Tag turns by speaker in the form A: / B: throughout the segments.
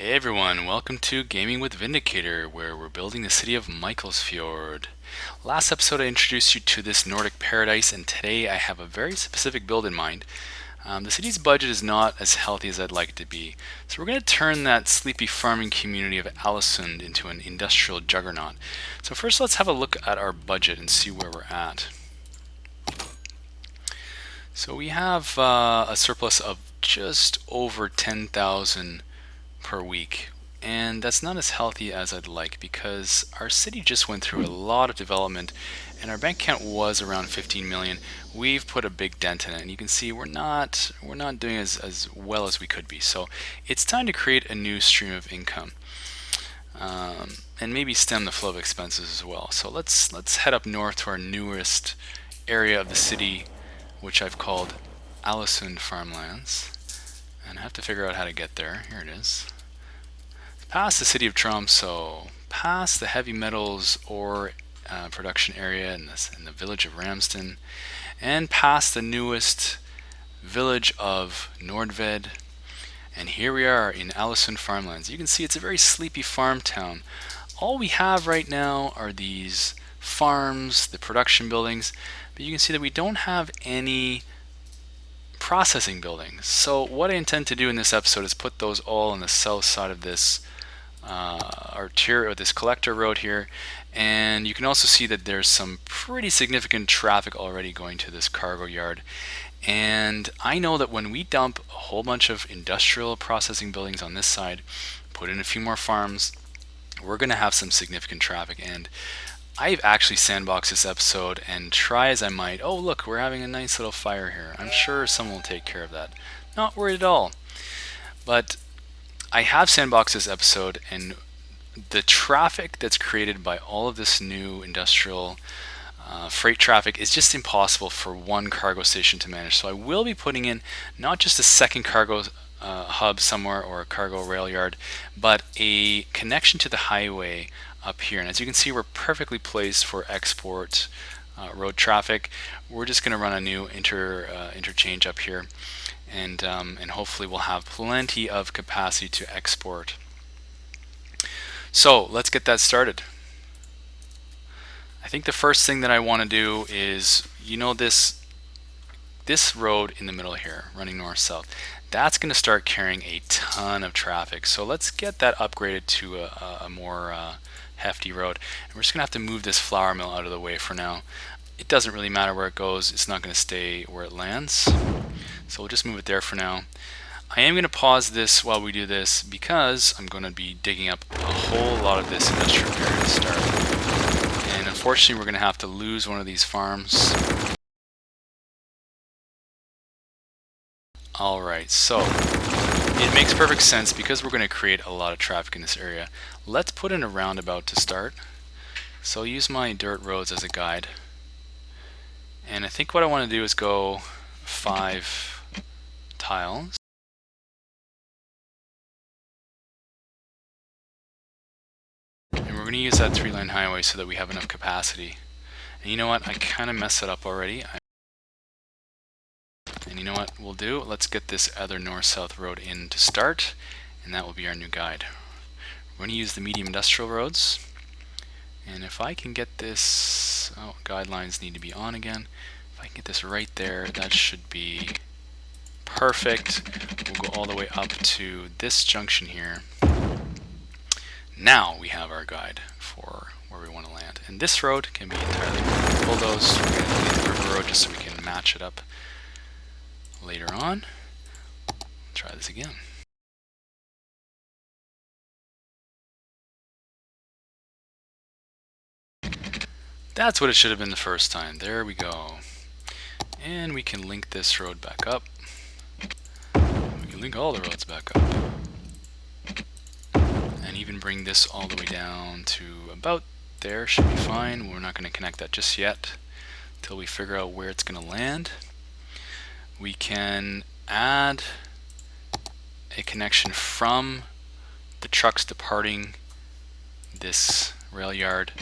A: Hey everyone, welcome to Gaming with Vindicator, where we're building the city of Mikelsfjord. Last episode I introduced you to this Nordic paradise, and today I have a very specific build in mind. The city's budget is not as healthy as I'd like it to be, so we're going to turn that sleepy farming community of Alisund into an industrial juggernaut. So first let's have a look at our budget and see where we're at. So we have a surplus of just over 10,000 per week, and that's not as healthy as I'd like because our city just went through a lot of development and our bank account was around 15 million. We've put a big dent in it, and you can see we're not doing as well as we could be. So it's time to create a new stream of income, and maybe stem the flow of expenses as well. So let's head up north to our newest area of the city, which I've called Alisund Farmlands. And I have to figure out how to get there. Here it is. Past the city of Tromsø, past the heavy metals ore production area in the village of Ramsden, and past the newest village of Nordved. And here we are in Alisund Farmlands. You can see it's a very sleepy farm town. All we have right now are these farms, the production buildings, but you can see that we don't have any processing buildings. So what I intend to do in this episode is put those all on the south side of this artery, or this collector road here, and you can also see that there's some pretty significant traffic already going to this cargo yard. And I know that when we dump a whole bunch of industrial processing buildings on this side, put in a few more farms, we're going to have some significant traffic. And I've actually sandboxed this episode, and try as I might, oh look, we're having a nice little fire here. I'm sure someone will take care of that. Not worried at all. But I have sandboxed this episode, and the traffic that's created by all of this new industrial freight traffic is just impossible for one cargo station to manage. So I will be putting in not just a second cargo hub somewhere or a cargo rail yard, but a connection to the highway up here. And as you can see, we're perfectly placed for export road traffic. We're just going to run a new interchange up here, and hopefully we'll have plenty of capacity to export. So let's get that started. I think the first thing that I want to do is, you know, this road in the middle here running north-south, that's going to start carrying a ton of traffic. So let's get that upgraded to a more hefty road. And we're just going to have to move this flour mill out of the way for now. It doesn't really matter where it goes, it's not going to stay where it lands. So we'll just move it there for now. I am going to pause this while we do this because I'm going to be digging up a whole lot of this industrial area to start. And unfortunately we're going to have to lose one of these farms. Alright, so it makes perfect sense because we're going to create a lot of traffic in this area. Let's put in a roundabout to start. So I'll use my dirt roads as a guide. And I think what I want to do is go 5 tiles. And we're going to use that 3-lane highway so that we have enough capacity. And you know what? I kind of messed it up already. And you know what we'll do? Let's get this other north-south road in to start, and that will be our new guide. We're going to use the medium industrial roads. And if I can get this, oh, guidelines need to be on again. If I can get this right there, that should be perfect. We'll go all the way up to this junction here. Now we have our guide for where we want to land. And this road can be entirely bulldozed. We're going to delete the river road just so we can match it up later on. Try this again. That's what it should have been the first time. There we go. And we can link this road back up. We can link all the roads back up. And even bring this all the way down to about there. Should be fine. We're not going to connect that just yet until we figure out where it's going to land. We can add a connection from the trucks departing this rail yard,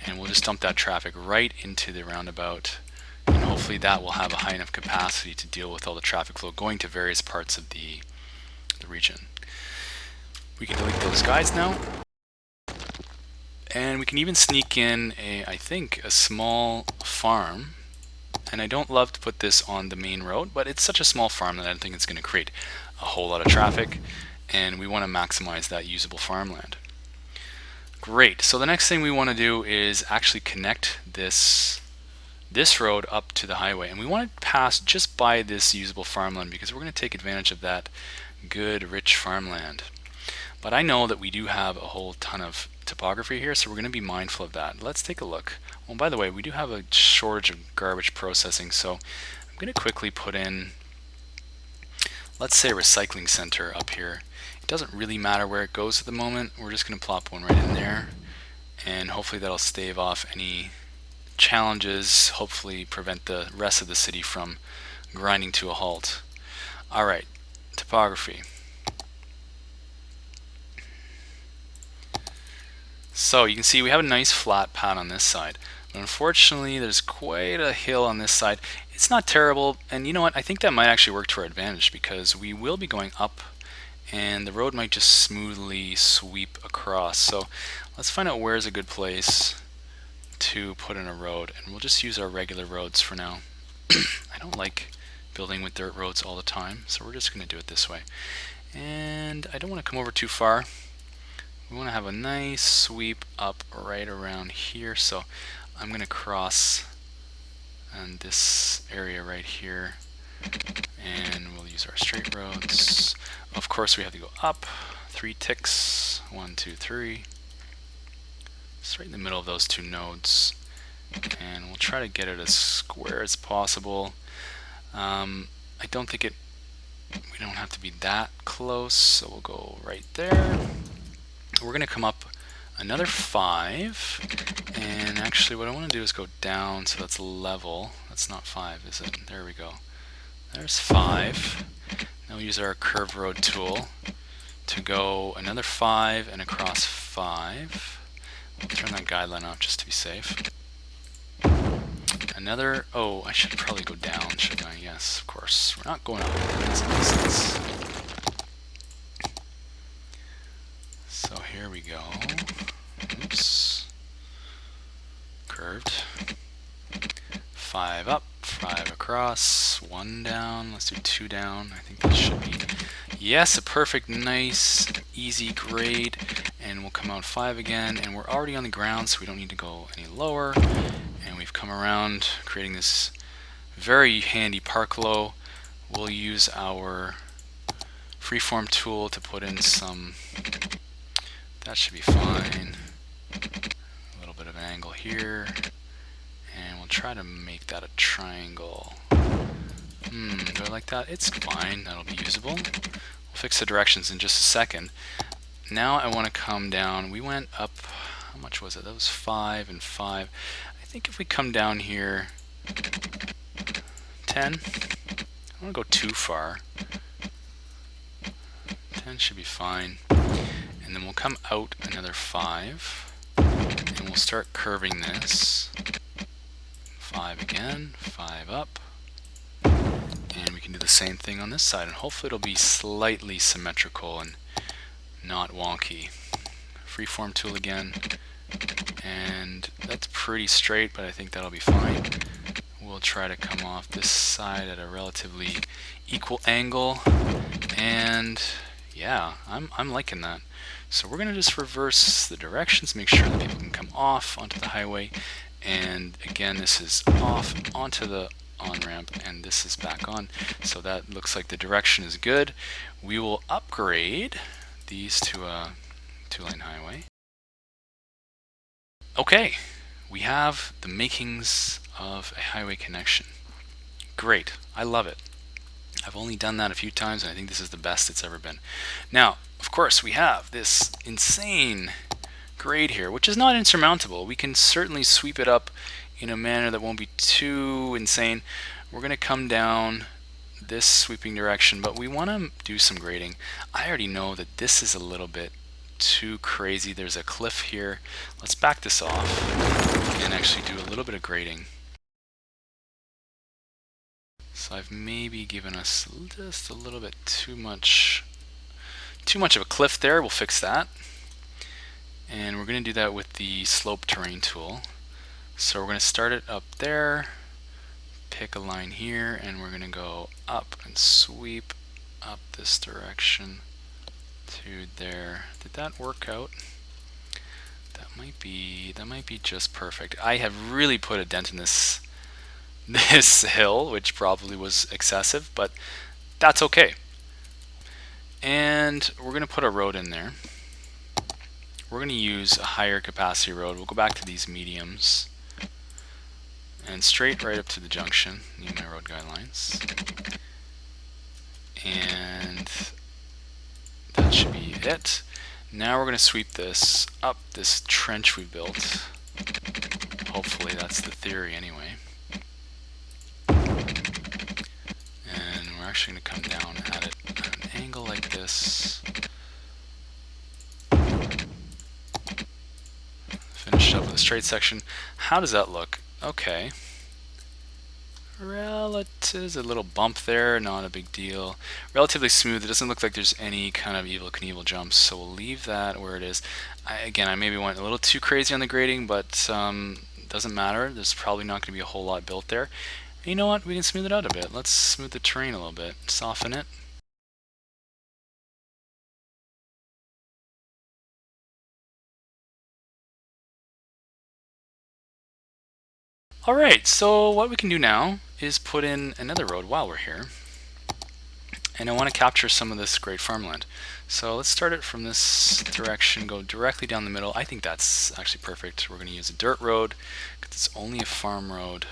A: and we'll just dump that traffic right into the roundabout, and hopefully that will have a high enough capacity to deal with all the traffic flow going to various parts of the region. We can delete those guides now. And we can even sneak in I think, a small farm. And I don't love to put this on the main road, but it's such a small farm that I don't think it's going to create a whole lot of traffic. And we want to maximize that usable farmland. Great. So the next thing we want to do is actually connect this road up to the highway. And we want to pass just by this usable farmland because we're going to take advantage of that good, rich farmland. But I know that we do have a whole ton of topography here, so we're going to be mindful of that. Let's take a look. Well, by the way, we do have a shortage of garbage processing, so I'm going to quickly put in, let's say, a recycling center up here. It doesn't really matter where it goes at the moment. We're just going to plop one right in there, and hopefully that'll stave off any challenges, hopefully prevent the rest of the city from grinding to a halt. Alright, topography. So you can see we have a nice flat pad on this side, but unfortunately there's quite a hill on this side. It's not terrible, and you know what, I think that might actually work to our advantage because we will be going up and the road might just smoothly sweep across. So let's find out where's a good place to put in a road, and we'll just use our regular roads for now. I don't like building with dirt roads all the time, so we're just going to do it this way. And I don't want to come over too far. We want to have a nice sweep up right around here, so I'm going to cross on this area right here, and we'll use our straight roads. Of course we have to go up 3 ticks, 1, 2, 3. It's right in the middle of those two nodes, and we'll try to get it as square as possible. I don't think we don't have to be that close, so we'll go right there. We're going to come up another 5, and actually what I want to do is go down so that's level. That's not 5, is it? There we go. There's 5. Now we use our curve road tool to go another 5 and across 5. We'll turn that guideline off just to be safe. Another, oh, I should probably go down, shouldn't I? Yes, of course. We're not going up. That doesn't make sense. So here we go. Oops. Curved. 5 up, 5 across, 1 down. Let's do 2 down. I think that should be, yes, a perfect, nice, easy grade. And we'll come out 5 again. And we're already on the ground, so we don't need to go any lower. And we've come around, creating this very handy park low. We'll use our freeform tool to put in some. That should be fine. A little bit of an angle here. And we'll try to make that a triangle. Do I like that? It's fine. That'll be usable. We'll fix the directions in just a second. Now I want to come down. We went up, how much was it? That was 5 and 5. I think if we come down here, 10. I don't want to go too far. 10 should be fine. And then we'll come out another 5, and we'll start curving this. 5 again, 5 up, and we can do the same thing on this side, and hopefully it'll be slightly symmetrical and not wonky. Freeform tool again, and that's pretty straight, but I think that'll be fine. We'll try to come off this side at a relatively equal angle, and yeah, I'm liking that. So we're going to just reverse the directions, make sure that people can come off onto the highway, and again this is off onto the on-ramp, and this is back on. So that looks like the direction is good. We will upgrade these to a 2-lane highway. Okay, we have the makings of a highway connection. Great, I love it. I've only done that a few times, and I think this is the best it's ever been. Now, of course, we have this insane grade here, which is not insurmountable. We can certainly sweep it up in a manner that won't be too insane. We're going to come down this sweeping direction, but we want to do some grading. I already know that this is a little bit too crazy. There's a cliff here. Let's back this off and actually do a little bit of grading. So I've maybe given us just a little bit too much too much of a cliff there. We'll fix that. And we're going to do that with the slope terrain tool. So we're going to start it up there, pick a line here, and we're going to go up and sweep up this direction to there. Did that work out? That might be just perfect. I have really put a dent in this hill, which probably was excessive, but that's okay. And we're going to put a road in there. We're going to use a higher capacity road. We'll go back to these mediums and straight right up to the junction. Need my road guidelines. And that should be it. Now we're going to sweep this up this trench we built. Hopefully that's the theory anyway. And we're actually going to come down at it at an angle like this. Finish up with a straight section. How does that look? Okay. There's a little bump there, not a big deal. Relatively smooth. It doesn't look like there's any kind of Evel Knievel jumps, so we'll leave that where it is. Again, I maybe went a little too crazy on the grading, but doesn't matter. There's probably not going to be a whole lot built there. And you know what? We can smooth it out a bit. Let's smooth the terrain a little bit. Soften it. Alright, so what we can do now is put in another road while we're here. And I want to capture some of this great farmland. So let's start it from this direction, go directly down the middle. I think that's actually perfect. We're going to use a dirt road because it's only a farm road.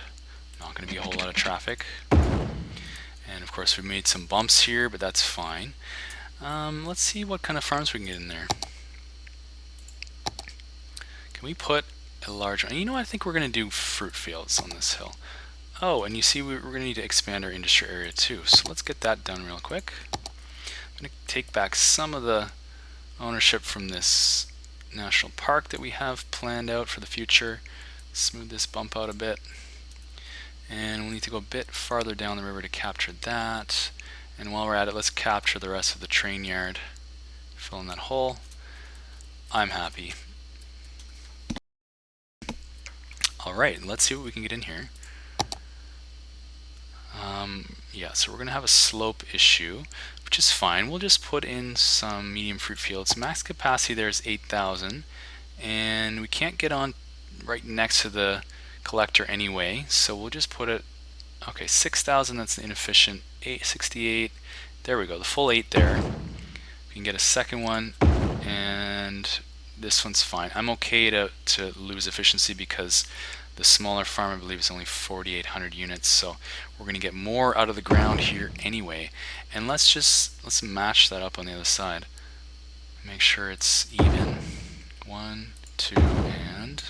A: Not going to be a whole lot of traffic. And of course we made some bumps here, but that's fine. Let's see what kind of farms we can get in there. Can we put a large one? You know what? I think we're going to do fruit fields on this hill. Oh, and you see we're going to need to expand our industry area too. So let's get that done real quick. I'm going to take back some of the ownership from this national park that we have planned out for the future. Smooth this bump out a bit. And we'll need to go a bit farther down the river to capture that. And while we're at it, let's capture the rest of the train yard. Fill in that hole. I'm happy. Alright, let's see what we can get in here. Yeah, so we're going to have a slope issue, which is fine. We'll just put in some medium fruit fields. Max capacity there is 8,000, and we can't get on right next to the collector anyway, so we'll just put it, okay, 6,000, that's inefficient, 868, there we go, the full 8 there. We can get a second one, and this one's fine. I'm okay to lose efficiency because the smaller farm, I believe, is only 4,800 units, so we're going to get more out of the ground here anyway. And let's match that up on the other side. Make sure it's even. 1, 2, and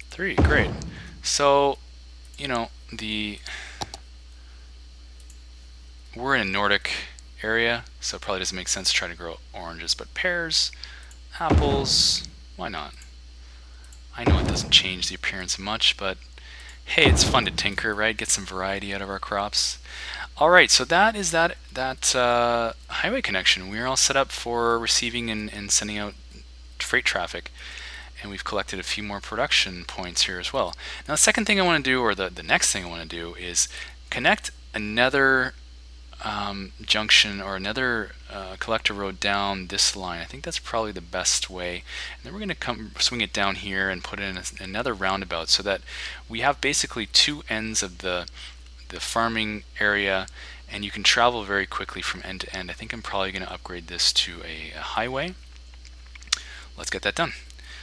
A: 3. Great. So, you know, we're in a Nordic area, so it probably doesn't make sense to try to grow oranges, but pears, apples, why not? I know it doesn't change the appearance much, but hey, it's fun to tinker, right? Get some variety out of our crops. Alright, so that is that highway connection. We're all set up for receiving and sending out freight traffic. And we've collected a few more production points here as well. Now the second thing I want to do, or the next thing I want to do, is connect another junction or another collector road down this line. I think that's probably the best way. And then we're going to come swing it down here and put in another roundabout so that we have basically two ends of the farming area, and you can travel very quickly from end to end. I think I'm probably going to upgrade this to a highway. Let's get that done.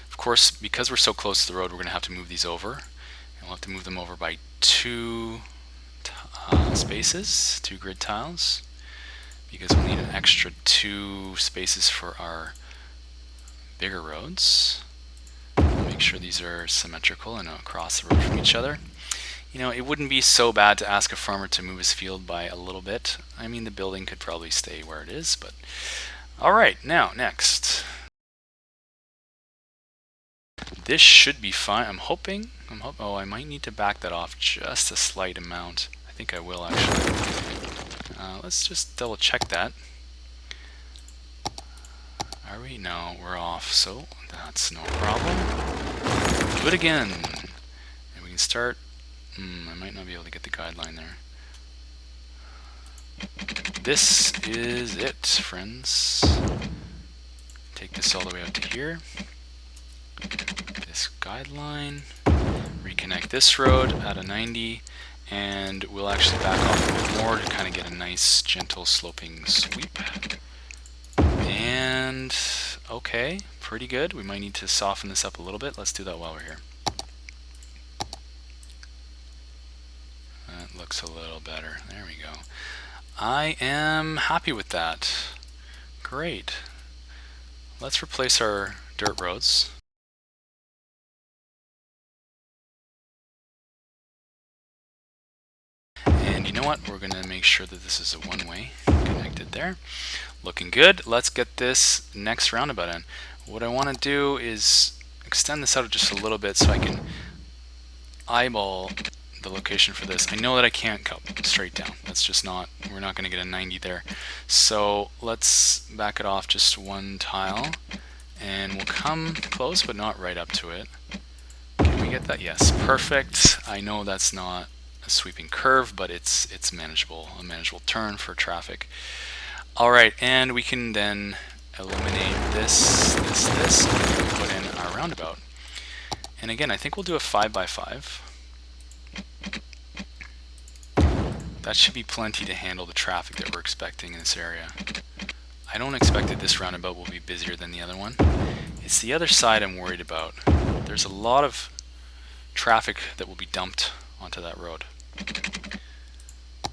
A: Of course, because we're so close to the road, we're going to have to move these over, and we'll have to move them over by 2 spaces, 2 grid tiles, because we'll need an extra 2 spaces for our bigger roads. Make sure these are symmetrical and across the road from each other. You know, it wouldn't be so bad to ask a farmer to move his field by a little bit. I mean, the building could probably stay where it is, but alright, now next. This should be fine. I'm hoping. Oh, I might need to back that off just a slight amount. I think I will actually. Let's just double check that. Are we? No, we're off, so that's no problem. Do it again. And we can start. I might not be able to get the guideline there. This is it, friends. Take this all the way out to here. This guideline. Reconnect this road at a 90. And we'll actually back off a bit more to kind of get a nice, gentle, sloping sweep. And okay, pretty good. We might need to soften this up a little bit. Let's do that while we're here. That looks a little better. There we go. I am happy with that. Great. Let's replace our dirt roads. And you know what? We're going to make sure that this is a one-way connected there. Looking good. Let's get this next roundabout in. What I want to do is extend this out just a little bit so I can eyeball the location for this. I know that I can't go straight down. That's just not, we're not going to get a 90 there. So let's back it off just one tile and we'll come close but not right up to it. Can we get that? Yes, perfect. I know that's not a sweeping curve, but it's manageable, a manageable turn for traffic. All right, and we can then eliminate this, and put in our roundabout. And again, I think we'll do a 5x5. That should be plenty to handle the traffic that we're expecting in this area. I don't expect that this roundabout will be busier than the other one. It's the other side I'm worried about. There's a lot of traffic that will be dumped onto that road.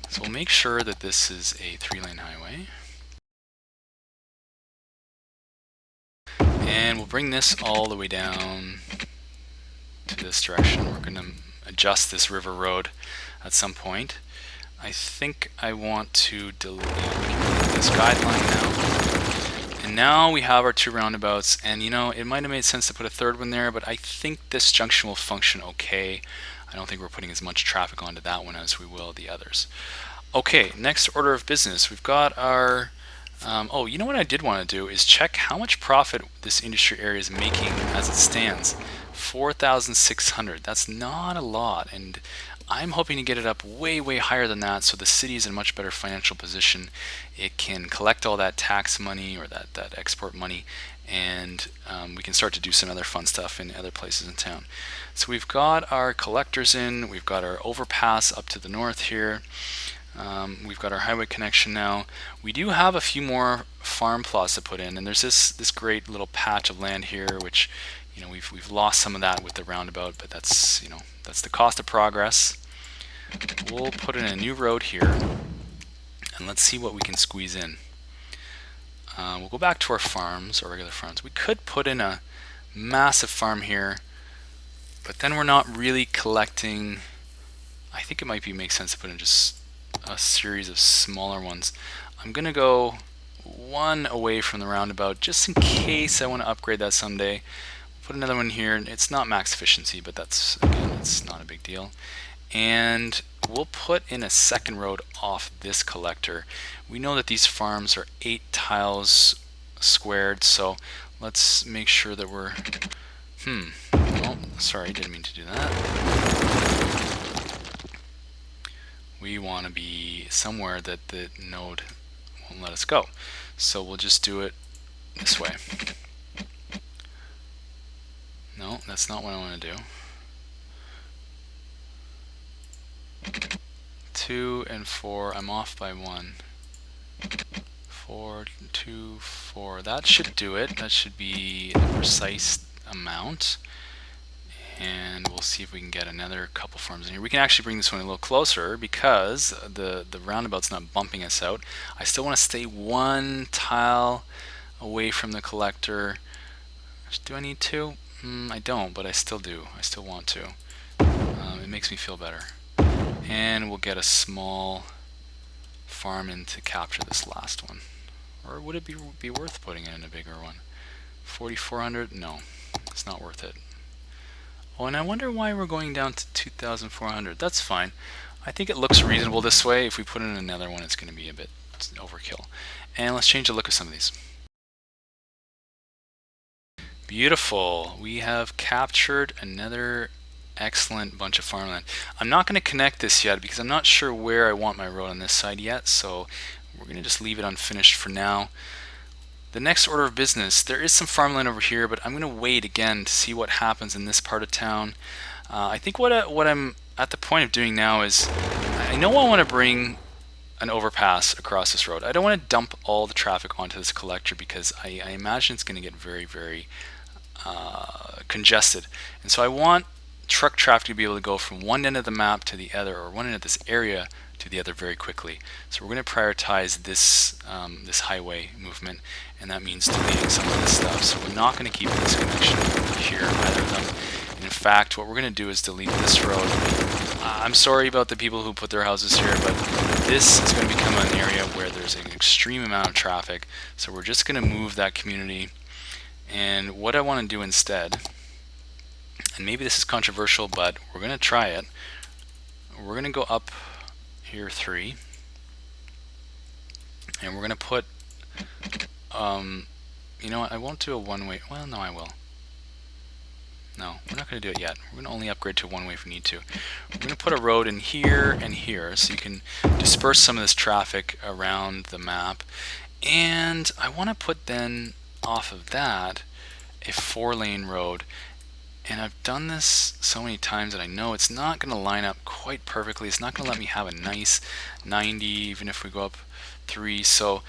A: So we'll make sure that this is a 3-lane highway. And we'll bring this all the way down to this direction. We're going to adjust this river road at some point. I think I want to delete this guideline now. And now we have our two roundabouts, and you know, it might have made sense to put a third one there, but I think this junction will function okay. I don't think we're putting as much traffic onto that one as we will the others. Okay, next order of business. We've got our oh, you know what I did want to do is check how much profit this industry area is making as it stands. 4,600. That's not a lot, and I'm hoping to get it up way, way higher than that, so the city is in a much better financial position. It can collect all that tax money or that export money, and we can start to do some other fun stuff in other places in town. So we've got our collectors in, we've got our overpass up to the north here. We've got our highway connection now. We do have a few more farm plots to put in, and there's this great little patch of land here, which, you know, we've lost some of that with the roundabout, but that's, you know, that's the cost of progress. We'll put in a new road here, and let's see what we can squeeze in. We'll go back to our farms, our regular farms. We could put in a massive farm here, but then we're not really collecting. I think it might make sense to put in just a series of smaller ones. I'm gonna go one away from the roundabout just in case I want to upgrade that someday. Put another one here. It's not max efficiency, but that's, again, it's not a big deal. And we'll put in a second road off this collector. We know that these farms are 8 tiles squared, so let's make sure that we're oh, sorry, didn't mean to do that. We want to be somewhere that the node won't let us go. So we'll just do it this way. No, that's not what I want to do. 2 and 4, I'm off by 1. 4, 2, 4, that should do it. That should be the precise amount. And we'll see if we can get another couple farms in here. We can actually bring this one a little closer because the roundabout's not bumping us out. I still want to stay 1 tile away from the collector. Do I need to? I don't, but I still do. I still want to. It makes me feel better. And we'll get a small farm in to capture this last one. Or would it be worth putting it in a bigger one? 4,400? No, it's not worth it. Oh, and I wonder why we're going down to 2,400. That's fine. I think it looks reasonable this way. If we put in another one, it's going to be a bit overkill. And let's change the look of some of these. Beautiful. We have captured another excellent bunch of farmland. I'm not going to connect this yet because I'm not sure where I want my road on this side yet, so we're going to just leave it unfinished for now. The next order of business, there is some farmland over here, but I'm going to wait again to see what happens in this part of town. I think what I'm at the point of doing now is I know I want to bring an overpass across this road. I don't want to dump all the traffic onto this collector because I imagine it's going to get very, very congested. And so I want truck traffic to be able to go from one end of the map to the other, or one end of this area to the other very quickly. So we're going to prioritize this this highway movement, and that means deleting some of this stuff. So we're not going to keep this connection here, either of them. And in fact, what we're going to do is delete this road. I'm sorry about the people who put their houses here, but this is going to become an area where there's an extreme amount of traffic. So we're just going to move that community. And what I want to do instead, and maybe this is controversial, but we're going to try it. We're going to go up here 3, and we're going to put, you know what, I won't do a one-way, well, no, I will. No, we're not going to do it yet. We're going to only upgrade to one-way if we need to. We're going to put a road in here and here so you can disperse some of this traffic around the map. And I want to put then off of that a 4-lane road. And I've done this so many times that I know it's not going to line up quite perfectly. It's not going to let me have a nice 90 even if we go up 3. So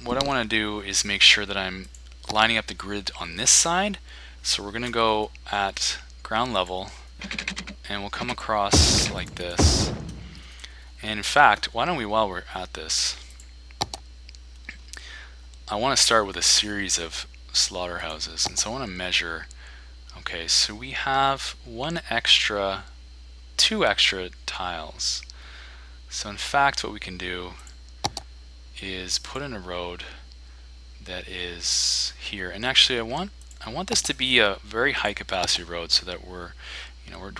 A: what I want to do is make sure that I'm lining up the grid on this side. So we're going to go at ground level, and we'll come across like this. And in fact, why don't we, while we're at this, I want to start with a series of slaughterhouses. And so I want to measure. Okay, so we have 2 extra tiles. So in fact, what we can do is put in a road that is here. And actually, I want this to be a very high capacity road so that we're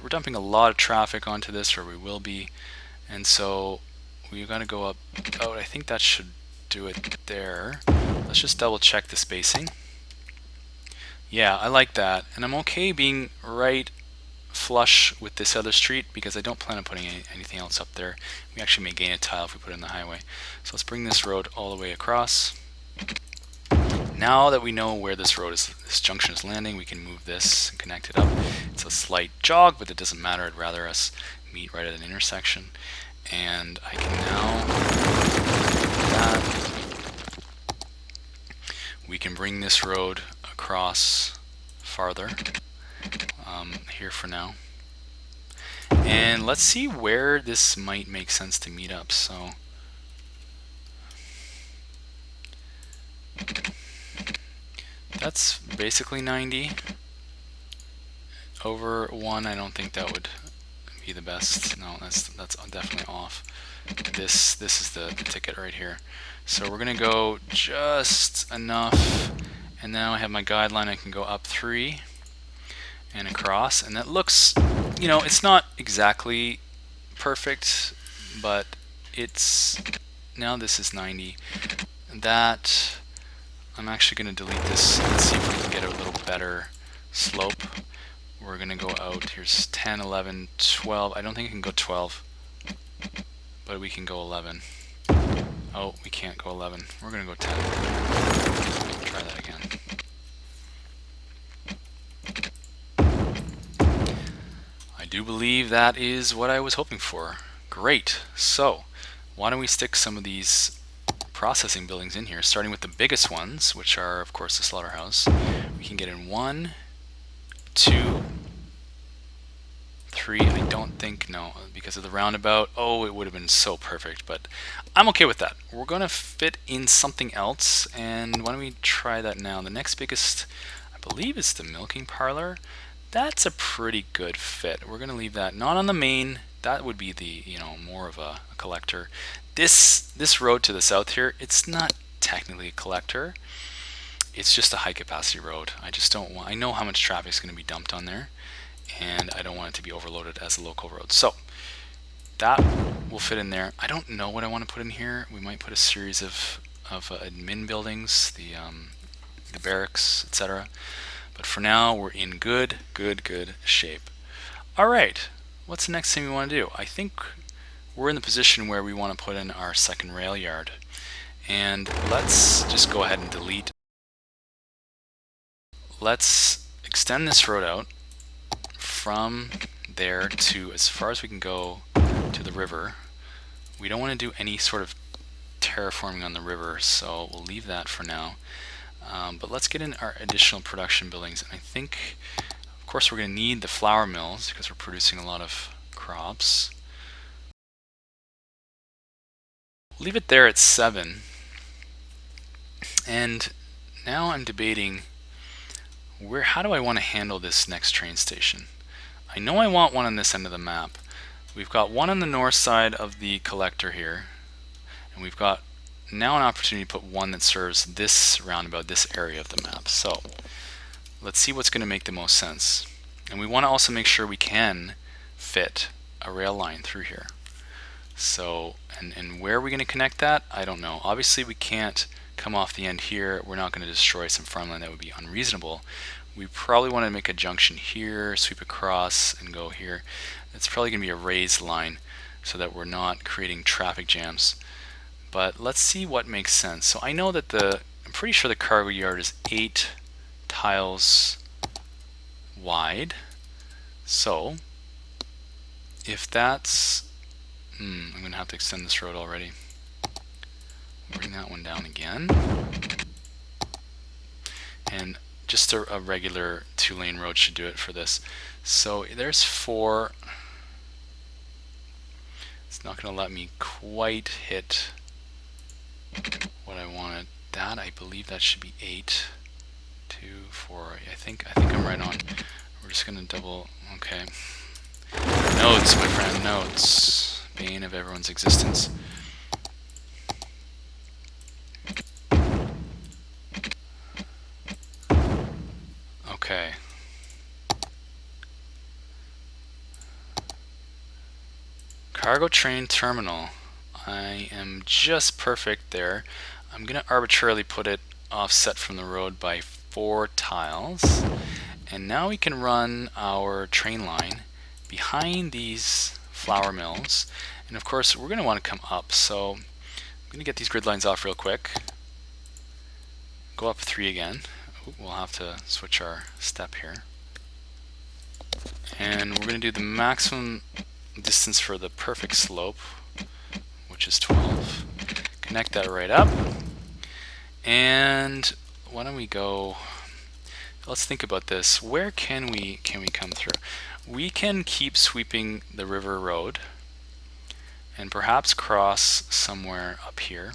A: dumping a lot of traffic onto this, or we will be. And so we've got to go up. Oh, I think that should do it there. Let's just double check the spacing. Yeah, I like that. And I'm okay being right flush with this other street because I don't plan on putting anything else up there. We actually may gain a tile if we put it in the highway. So let's bring this road all the way across. Now that we know where this junction is landing, we can move this and connect it up. It's a slight jog, but it doesn't matter. I'd rather us meet right at an intersection. And I can now do that. We can bring this road across farther here for now. And let's see where this might make sense to meet up. So that's basically 90. Over 1, I don't think that would be the best. No, that's definitely off. This is the ticket right here. So we're going to go just enough, and now I have my guideline. I can go up 3 and across, and that looks, it's not exactly perfect, but it's, now this is 90. That, I'm actually going to delete this. Let's see if we can get a little better slope. We're going to go out, here's 10, 11, 12. I don't think I can go 12, but we can go 11. Oh, we can't go 11. We're going to go 10. Try that again. I do believe that is what I was hoping for. Great. So, why don't we stick some of these processing buildings in here, starting with the biggest ones, which are, of course, the slaughterhouse. We can get in 1, 2, 3. I don't think, no, because of the roundabout. Oh, it would have been so perfect, but I'm okay with that. We're going to fit in something else, and why don't we try that now? The next biggest, I believe, is the milking parlor. That's a pretty good fit. We're going to leave that not on the main. That would be the, more of a collector. This road to the south here, it's not technically a collector. It's just a high capacity road. I just don't want, I know how much traffic is going to be dumped on there, and I don't want it to be overloaded as a local road. So that will fit in there. I don't know what I want to put in here. We might put a series of admin buildings, the the barracks, etc. But for now, we're in good shape. All right, what's the next thing we want to do? I think we're in the position where we want to put in our second rail yard. And let's just go ahead and delete. Let's extend this road out from there to as far as we can go to the river. We don't want to do any sort of terraforming on the river, so we'll leave that for now. But let's get in our additional production buildings. And I think, of course, we're going to need the flour mills because we're producing a lot of crops. Leave it there at 7. And now I'm debating how do I want to handle this next train station. I know I want one on this end of the map. We've got one on the north side of the collector here, and we've got now an opportunity to put one that serves this roundabout, this area of the map. So let's see what's going to make the most sense. And we want to also make sure we can fit a rail line through here. So, and where are we going to connect that? I don't know. Obviously we can't come off the end here. We're not going to destroy some farmland. That would be unreasonable. We probably want to make a junction here, sweep across, and go here. It's probably going to be a raised line so that we're not creating traffic jams. But let's see what makes sense. So I know that I'm pretty sure the cargo yard is 8 tiles wide. So if that's, I'm going to have to extend this road already. Bring that one down again. And just a regular 2-lane road should do it for this. So there's 4. It's not going to let me quite hit what I wanted. That, I believe that should be 8, 2, 4. I think I'm right on. We're just going to double. Okay. Nodes, my friend, nodes. Bane of everyone's existence. Okay. Cargo train terminal. I am just perfect there. I'm going to arbitrarily put it offset from the road by 4 tiles. And now we can run our train line behind these flour mills. And of course, we're going to want to come up. So I'm going to get these grid lines off real quick. Go up 3 again. We'll have to switch our step here. And we're going to do the maximum distance for the perfect slope, which is 12. Connect that right up. And why don't we go, let's think about this. Where can we come through? We can keep sweeping the river road and perhaps cross somewhere up here.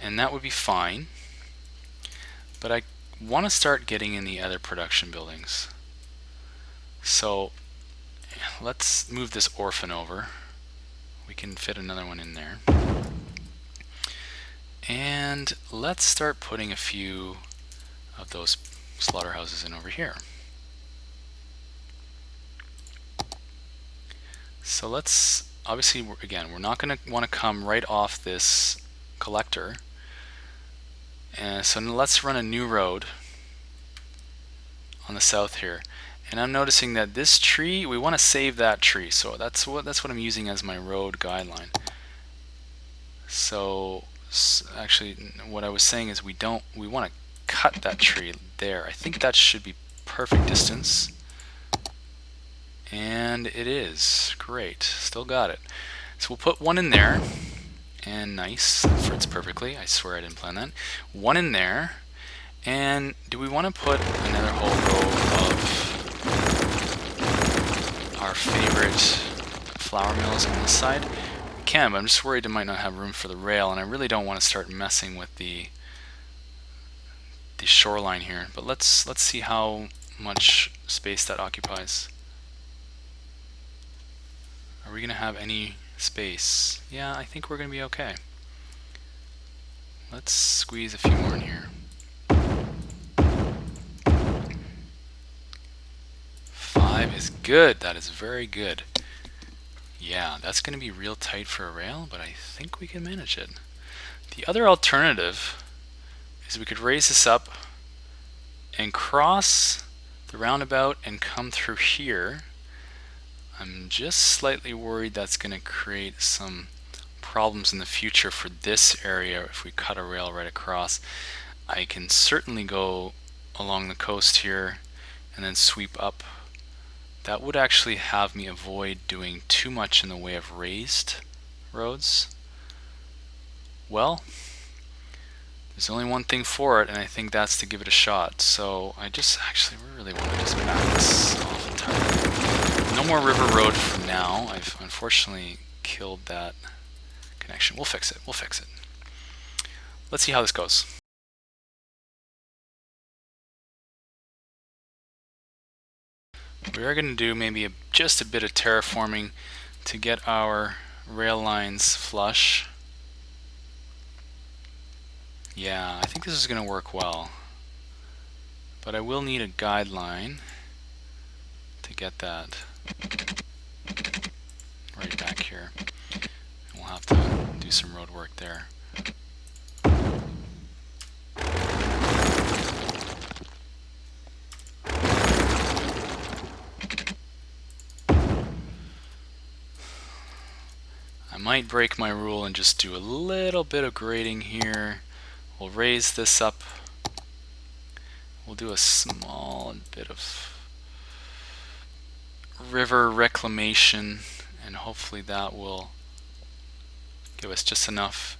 A: And that would be fine. But I want to start getting in the other production buildings. So let's move this orphan over. We can fit another one in there. And let's start putting a few of those slaughterhouses in over here. So let's, obviously, again, we're not going to want to come right off this collector. And so let's run a new road on the south here. And I'm noticing that this tree, we want to save that tree. So that's what I'm using as my road guideline. So actually what I was saying is we want to cut that tree there. I think that should be perfect distance. And it is. Great. Still got it. So we'll put one in there. And nice, that fits perfectly. I swear I didn't plan that. One in there. And do we want to put another whole row of our favorite flour mills on this side? We can, but I'm just worried it might not have room for the rail, and I really don't want to start messing with the shoreline here. But let's see how much space that occupies. Are we going to have any space? Yeah, I think we're going to be okay. Let's squeeze a few more in here. 5 is good. That is very good. Yeah, that's going to be real tight for a rail, but I think we can manage it. The other alternative is we could raise this up and cross the roundabout and come through here. I'm just slightly worried that's going to create some problems in the future for this area if we cut a rail right across. I can certainly go along the coast here and then sweep up. That would actually have me avoid doing too much in the way of raised roads. Well, there's only one thing for it, and I think that's to give it a shot. So I just actually really want to just back this off entirely. No more river road for now. I've unfortunately killed that connection. We'll fix it. We'll fix it. Let's see how this goes. We are going to do maybe just a bit of terraforming to get our rail lines flush. Yeah, I think this is going to work well. But I will need a guideline to get that right back here. We'll have to do some road work there. I might break my rule and just do a little bit of grading here. We'll raise this up. We'll do a small bit of river reclamation, and hopefully that will give us just enough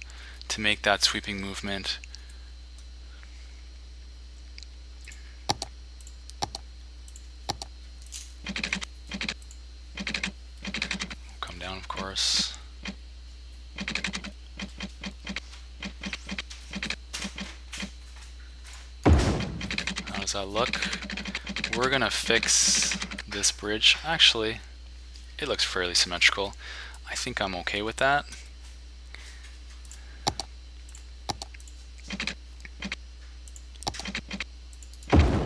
A: to make that sweeping movement. We'll come down, of course. How does that look? We're gonna fix this bridge. Actually, it looks fairly symmetrical. I think I'm okay with that.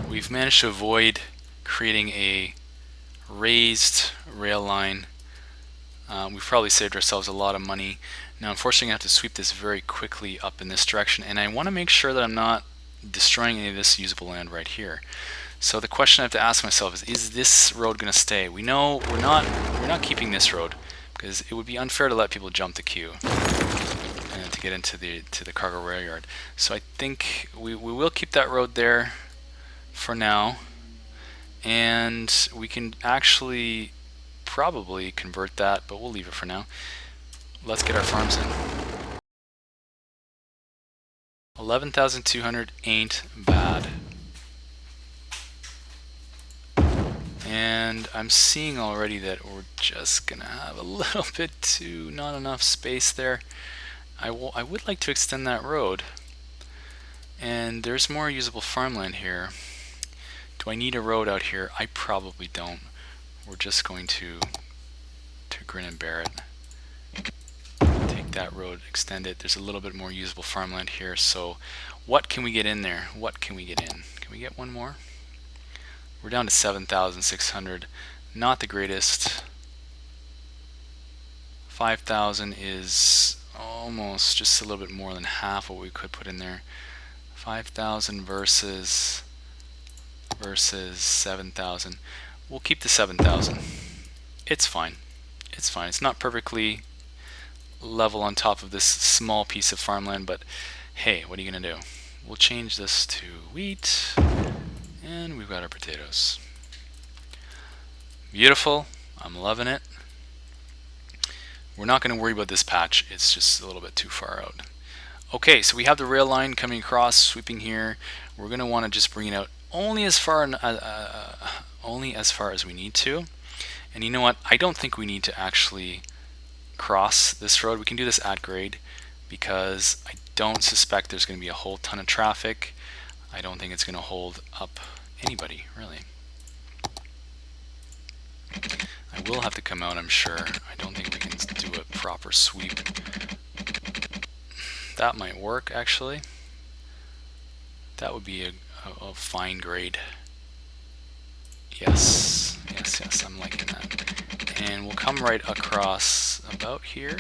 A: We've managed to avoid creating a raised rail line. We've probably saved ourselves a lot of money. Now unfortunately I have to sweep this very quickly up in this direction, and I want to make sure that I'm not destroying any of this usable land right here. So the question I have to ask myself is this road going to stay? We know we're not keeping this road, because it would be unfair to let people jump the queue to get into the cargo rail yard. So I think we will keep that road there for now, and we can actually probably convert that, but we'll leave it for now. Let's get our farms in. 11,200 ain't bad. And I'm seeing already that we're just gonna have a little bit too not enough space there. I would like to extend that road, and there's more usable farmland here. Do I need a road out here? I probably don't. We're just going to grin and bear it. Take that road, extend it. There's a little bit more usable farmland here, so what can we get in there? What can we get in? Can we get one more? We're down to 7,600. Not the greatest. 5,000 is almost just a little bit more than half what we could put in there. 5,000 versus 7,000. We'll keep the 7,000. It's fine. It's fine. It's not perfectly level on top of this small piece of farmland, but hey, what are you gonna do? We'll change this to wheat, and we've got our potatoes. Beautiful. I'm loving it. We're not going to worry about this patch. It's just a little bit too far out. Okay, so we have the rail line coming across, sweeping here. We're going to want to just bring it out only as far as we need to. And you know what? I don't think we need to actually cross this road. We can do this at grade, because I don't suspect there's going to be a whole ton of traffic. I don't think it's going to hold up anybody, really. I will have to come out, I'm sure. I don't think we can do a proper sweep. That might work, actually. That would be a fine grade. Yes, yes, yes, I'm liking that. And we'll come right across about here.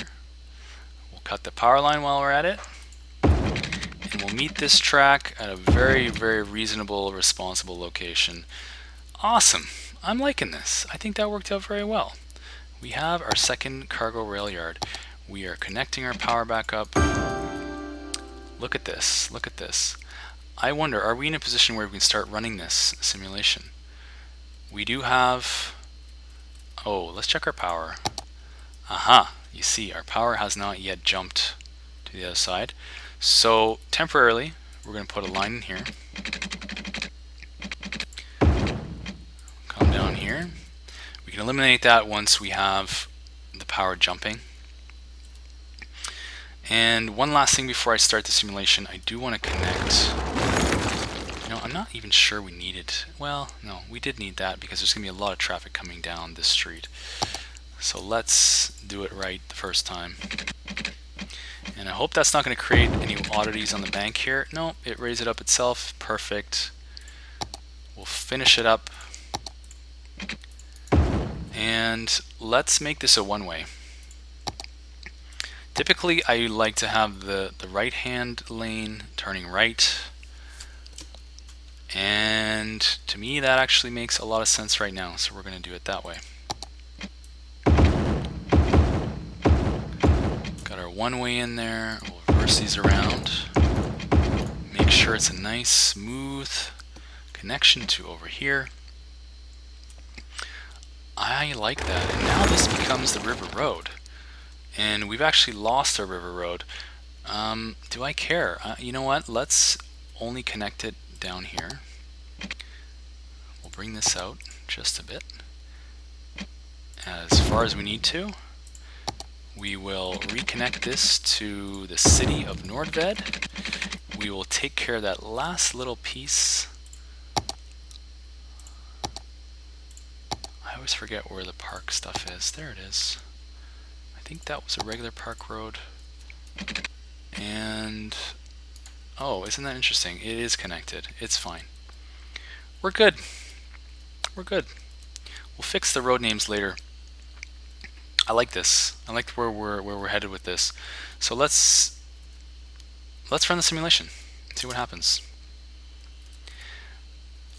A: We'll cut the power line while we're at it. and we'll meet this track at a very, very reasonable, responsible location. Awesome. I'm liking this. I think that worked out very well. We have our second cargo rail yard. We are connecting our power back up. Look at this. Look at this. I wonder, are we in a position where we can start running this simulation? We do have... Oh, let's check our power. Aha, you see, our power has not yet jumped to the other side. So, temporarily, we're going to put a line in here. Come down here. We can eliminate that once we have the power jumping. And one last thing before I start the simulation, I do want to connect... You know, I'm not even sure we needed... Well, no, we did need that because there's going to be a lot of traffic coming down this street. So let's do it right the first time. And I hope that's not going to create any oddities on the bank here. No, it raised it up itself. Perfect. We'll finish it up. And let's make this a one-way. Typically, I like to have the right-hand lane turning right. And to me, that actually makes a lot of sense right now. So we're going to do it that way. Got our one-way in there. We'll reverse these around. Make sure it's a nice, smooth connection to over here. I like that. And now this becomes the river road. And we've actually lost our river road. Do I care? You know what? Let's only connect it down here. We'll bring this out just a bit. As far as we need to. We will reconnect this to the city of Nordved. We will take care of that last little piece. I always forget where the park stuff is. There it is. I think that was a regular park road. And oh, isn't that interesting? It is connected. It's fine. We're good. We're good. We'll fix the road names later. I like this. I like where we're headed with this. So let's run the simulation. See what happens.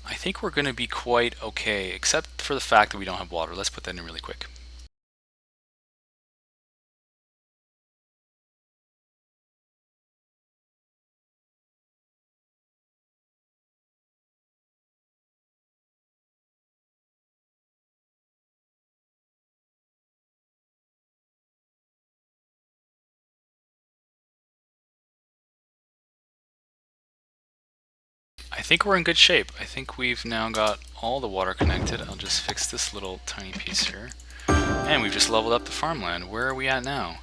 A: I think we're going to be quite okay, except for the fact that we don't have water. Let's put that in really quick. I think we're in good shape. I think we've now got all the water connected. I'll just fix this little tiny piece here. And we've just leveled up the farmland. Where are we at now?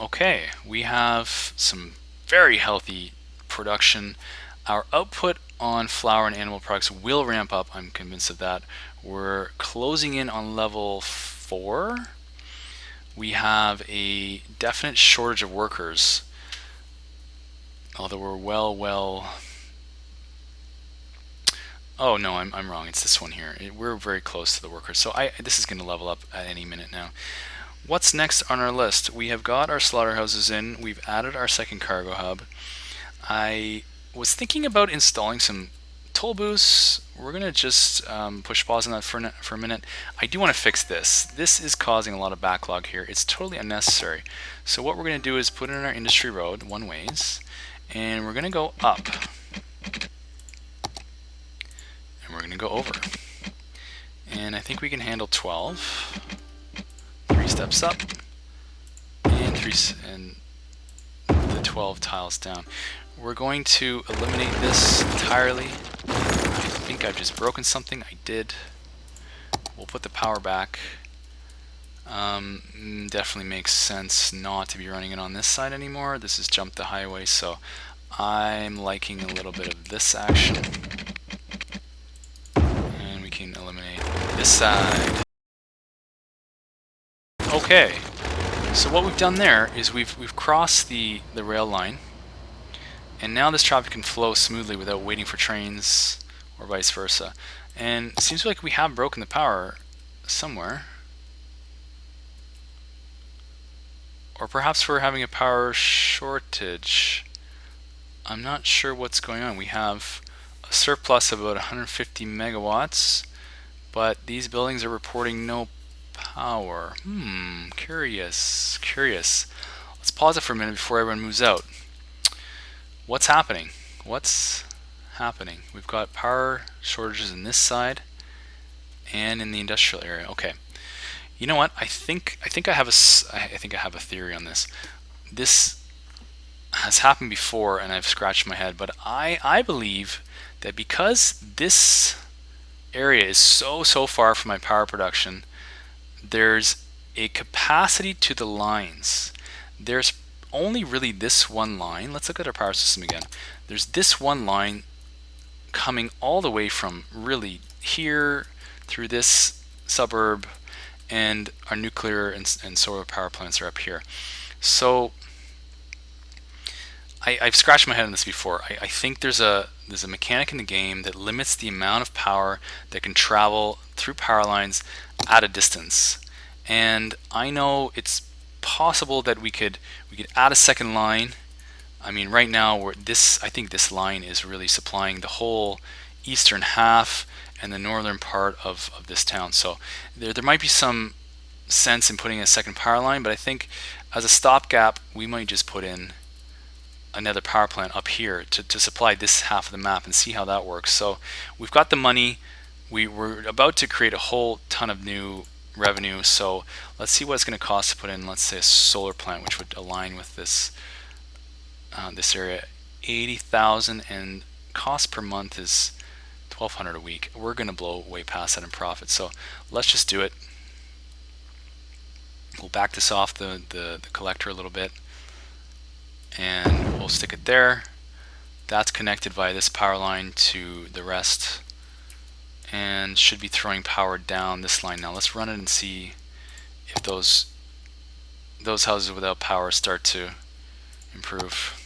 A: Okay, we have some very healthy production. Our output on flour and animal products will ramp up. I'm convinced of that. We're closing in on level 4. We have a definite shortage of workers. Although we're well... Oh no, I'm wrong. It's this one here. We're very close to the workers. So this is going to level up at any minute now. What's next on our list? We have got our slaughterhouses in. We've added our second cargo hub. I was thinking about installing some toll booths. We're going to just push pause on that for a minute. I do want to fix this. This is causing a lot of backlog here. It's totally unnecessary. So what we're going to do is put in our industry road one ways, and we're going to go up. And we're going to go over. And I think we can handle 12. 3 steps up. And the 12 tiles down. We're going to eliminate this entirely. I think I've just broken something. I did. We'll put the power back. Definitely makes sense not to be running it on this side anymore. This has jumped the highway, so I'm liking a little bit of this action. And we can eliminate this side. Okay, so what we've done there is we've crossed the rail line, and now this traffic can flow smoothly without waiting for trains or vice versa. And it seems like we have broken the power somewhere. Or perhaps we're having a power shortage. I'm not sure what's going on. We have a surplus of about 150 megawatts, but these buildings are reporting no power. Curious, curious. Let's pause it for a minute before everyone moves out. What's happening? What's happening? We've got power shortages in this side and in the industrial area. Okay. You know what? I think I have a theory on this. This has happened before, and I've scratched my head. But I believe that because this area is so far from my power production, there's a capacity to the lines. There's only really this one line. Let's look at our power system again. There's this one line coming all the way from really here through this suburb, and our nuclear and solar power plants are up here. So I've scratched my head on this before. I think there's a mechanic in the game that limits the amount of power that can travel through power lines at a distance. And I know it's possible that we could add a second line. I mean, right now I think this line is really supplying the whole eastern half and the northern part of this town. So there might be some sense in putting a second power line, but I think as a stopgap we might just put in another power plant up here to supply this half of the map and see how that works. So we've got the money. We're about to create a whole ton of new revenue. So let's see what it's going to cost to put in, let's say, a solar plant, which would align with this this area. 80,000, and cost per month is 1,200 a week. We're going to blow way past that in profit. So let's just do it. We'll back this off the collector a little bit, and we'll stick it there. That's connected via this power line to the rest, and should be throwing power down this line. Now let's run it and see if those houses without power start to improve.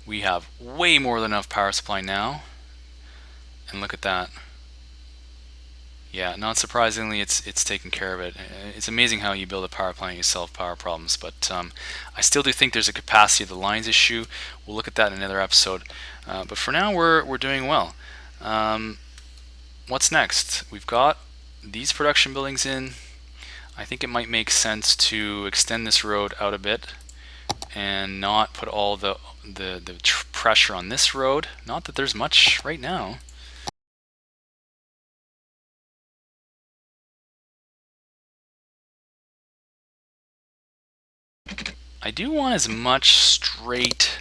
A: We have way more than enough power supply now, and look at that. Yeah, not surprisingly, it's taking care of it. It's amazing how you build a power plant, you solve power problems. But I still do think there's a capacity of the lines issue. We'll look at that in another episode. But for now, we're doing well. What's next? We've got these production buildings in. I think it might make sense to extend this road out a bit and not put all the pressure on this road. Not that there's much right now. I do want as much straight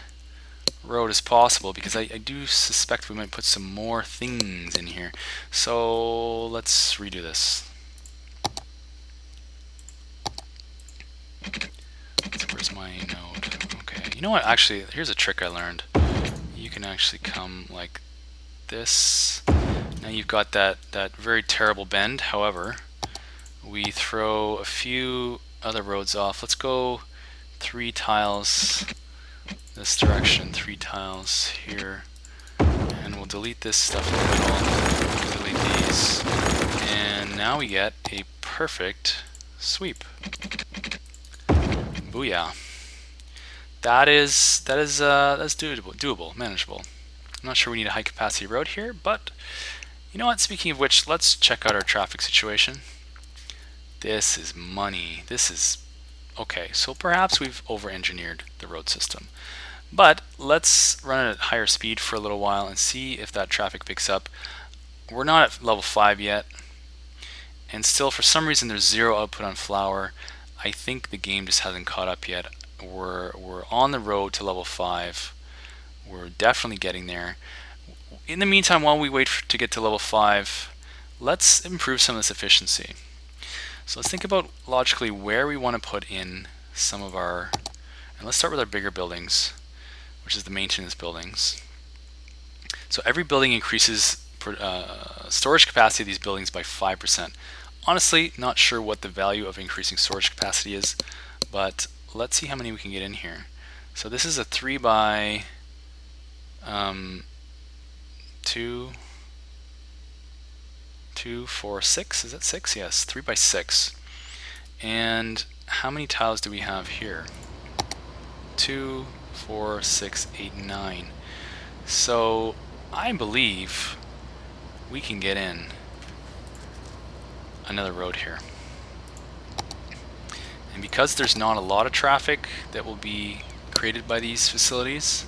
A: road as possible because I do suspect we might put some more things in here. So let's redo this. So where's my node? Okay, you know what? Actually, here's a trick I learned. You can actually come like this. Now you've got that very terrible bend. However, we throw a few other roads off. Let's go 3 tiles this direction, 3 tiles here, and we'll delete this stuff in the middle, delete these, and now we get a perfect sweep. Booyah. That's doable, manageable. I'm not sure we need a high capacity road here, but you know what, speaking of which, let's check out our traffic situation. This is money. This is okay, so perhaps we've over-engineered the road system. But let's run it at higher speed for a little while and see if that traffic picks up. We're not at level 5 yet, and still for some reason there's 0 output on flour. I think the game just hasn't caught up yet. We're on the road to level 5. We're definitely getting there. In the meantime, while we wait to get to level 5, let's improve some of this efficiency. So let's think about logically where we want to put in some of our, and let's start with our bigger buildings, which is the maintenance buildings. So every building increases storage capacity of these buildings by 5%. Honestly, not sure what the value of increasing storage capacity is, but let's see how many we can get in here. So this is a 3 by 2, 4, 6. Is that 6? Yes, 3 by 6. And how many tiles do we have here? 2, 4, 6, 8, 9. So I believe we can get in another road here. And because there's not a lot of traffic that will be created by these facilities,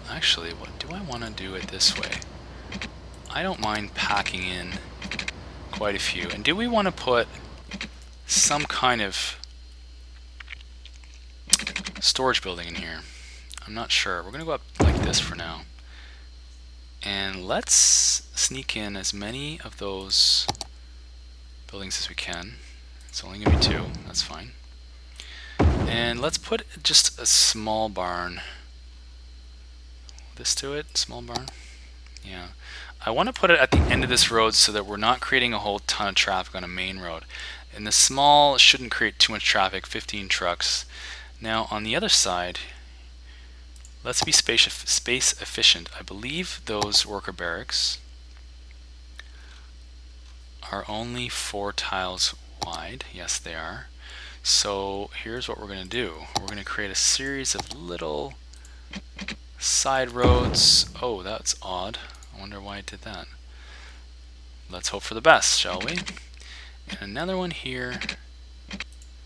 A: actually, what do I want to do it this way? I don't mind packing in quite a few. And do we want to put some kind of storage building in here? I'm not sure. We're going to go up like this for now. And let's sneak in as many of those buildings as we can. It's only going to be 2. That's fine. And let's put just a small barn. This to it, small barn. Yeah. I want to put it at the end of this road so that we're not creating a whole ton of traffic on a main road. And the small shouldn't create too much traffic, 15 trucks. Now on the other side, let's be space efficient. I believe those worker barracks are only 4 tiles wide. Yes, they are. So here's what we're going to do. We're going to create a series of little side roads. Oh, that's odd. I wonder why it did that. Let's hope for the best, shall we? And another one here.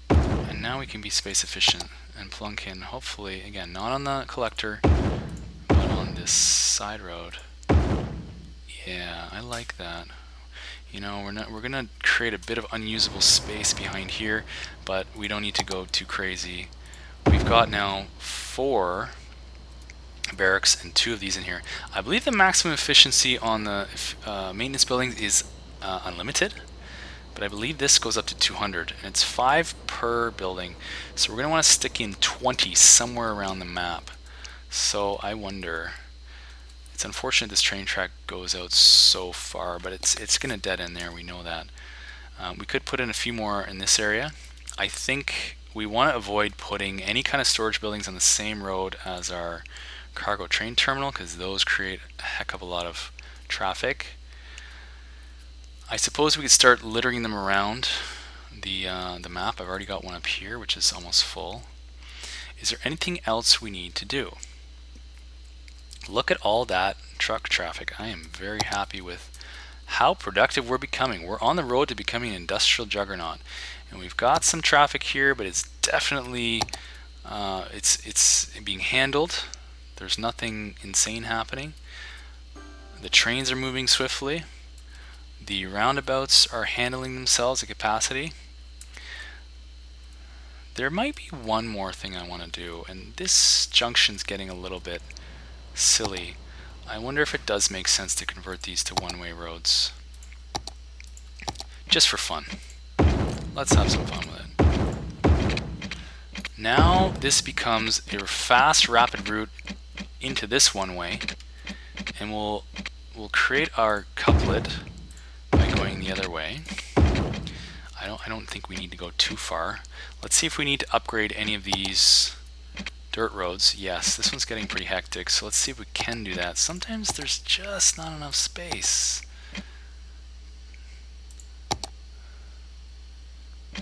A: And now we can be space efficient and plunk in, hopefully, again, not on the collector, but on this side road. Yeah, I like that. You know, we're gonna create a bit of unusable space behind here, but we don't need to go too crazy. We've got now 4 barracks and 2 of these in here. I believe the maximum efficiency on the maintenance buildings is unlimited, but I believe this goes up to 200, and it's 5 per building. So we're going to want to stick in 20 somewhere around the map. So I wonder, it's unfortunate this train track goes out so far, but it's going to dead end there, we know that. We could put in a few more in this area. I think we want to avoid putting any kind of storage buildings on the same road as our cargo train terminal, because those create a heck of a lot of traffic. I suppose we could start littering them around the map. I've already got one up here, which is almost full. Is there anything else we need to do? Look at all that truck traffic. I am very happy with how productive we're becoming. We're on the road to becoming an industrial juggernaut, and we've got some traffic here, but it's definitely it's being handled. There's nothing insane happening. The trains are moving swiftly. The roundabouts are handling themselves at capacity. There might be one more thing I want to do, and this junction's getting a little bit silly. I wonder if it does make sense to convert these to one-way roads. Just for fun. Let's have some fun with it. Now this becomes a fast, rapid route into this one-way, and we'll create our couplet by going the other way. I don't think we need to go too far. Let's see if we need to upgrade any of these dirt roads. Yes, this one's getting pretty hectic, so let's see if we can do that. Sometimes there's just not enough space.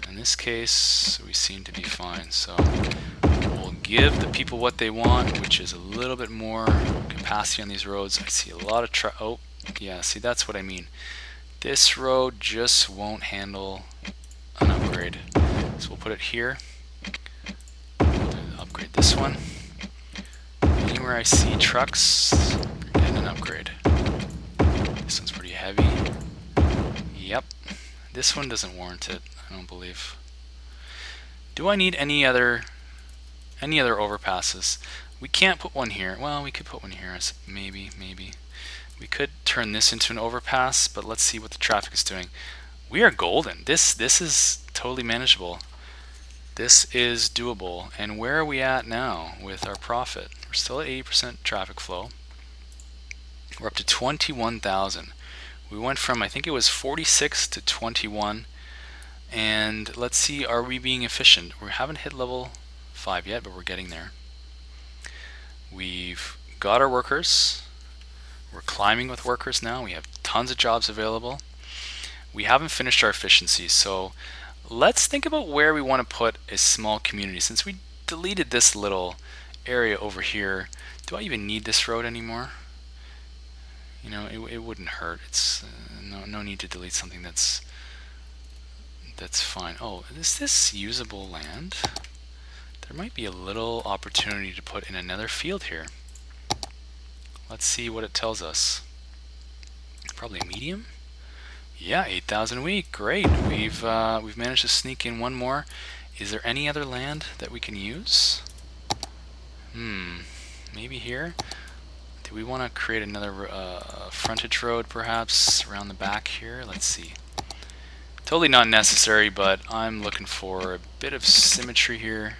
A: In this case, we seem to be fine, so we'll give the people what they want, which is a little bit more capacity on these roads. I see a lot of oh, yeah, see, that's what I mean. This road just won't handle an upgrade. So we'll put it here. Upgrade this one. Anywhere I see trucks, and an upgrade. This one's pretty heavy. Yep. This one doesn't warrant it, I don't believe. Do I need any other overpasses? We can't put one here. Well, we could put one here. Maybe. We could turn this into an overpass, but let's see what the traffic is doing. We are golden. This is totally manageable. This is doable. And where are we at now with our profit? We're still at 80% traffic flow. We're up to 21,000. We went from, I think it was 46 to 21. And let's see, are we being efficient? We haven't hit level 5 yet, but we're getting there. We've got our workers. We're climbing with workers now. We have tons of jobs available. We haven't finished our efficiency, so let's think about where we want to put a small community. Since we deleted this little area over here. Do I even need this road anymore? You know, it wouldn't hurt. It's no need to delete something that's fine. Oh, is this usable land? There might be a little opportunity to put in another field here. Let's see what it tells us. Probably a medium. Yeah, 8,000 a week. Great. We've managed to sneak in one more. Is there any other land that we can use? Maybe here. Do we want to create another frontage road, perhaps around the back here? Let's see. Totally not necessary, but I'm looking for a bit of symmetry here.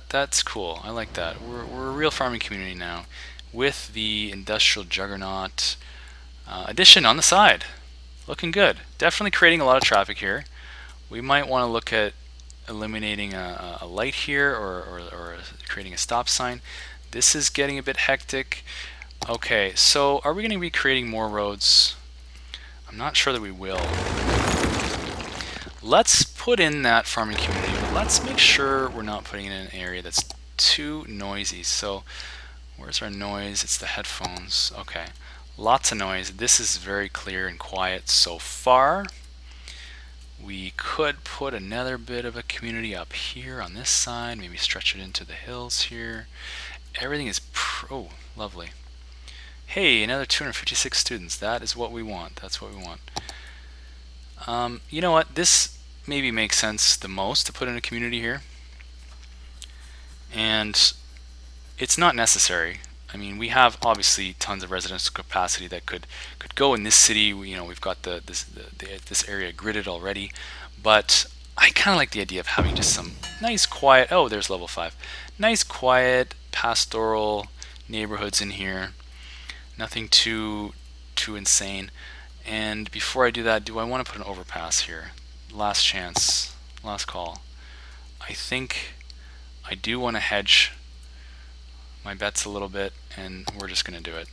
A: That's cool. I like that. We're a real farming community now, with the industrial Juggernaut addition on the side. Looking good. Definitely creating a lot of traffic here. We might want to look at eliminating a light here, or creating a stop sign. This is getting a bit hectic. Okay, so are we going to be creating more roads? I'm not sure that we will. Let's put in that farming community, but let's make sure we're not putting it in an area that's too noisy. So where's our noise? It's the headphones. Okay, lots of noise. This is very clear and quiet so far. We could put another bit of a community up here on this side, maybe stretch it into the hills here. Everything is oh, lovely. Hey, another 256 students. That is what we want. That's what we want. You know what? This maybe makes sense the most to put in a community here. And it's not necessary. I mean, we have obviously tons of residential capacity that could go in this city. You know, we've got this area gridded already, but I kind of like the idea of having just some nice quiet. Oh, there's level 5. Nice quiet pastoral neighborhoods in here. Nothing too insane. And before I do that, do I want to put an overpass here? Last chance, last call. I think I do want to hedge my bets a little bit, and we're just going to do it.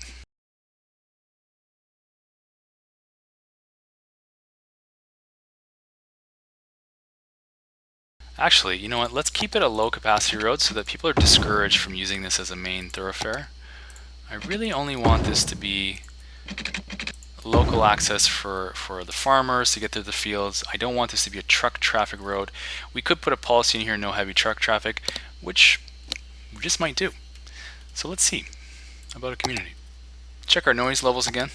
A: Actually, you know what? Let's keep it a low capacity road so that people are discouraged from using this as a main thoroughfare. I really only want this to be local access for the farmers to get to the fields. I don't want this to be a truck traffic road. We could put a policy in here, no heavy truck traffic, which we just might do. So let's see about a community. Check our noise levels again.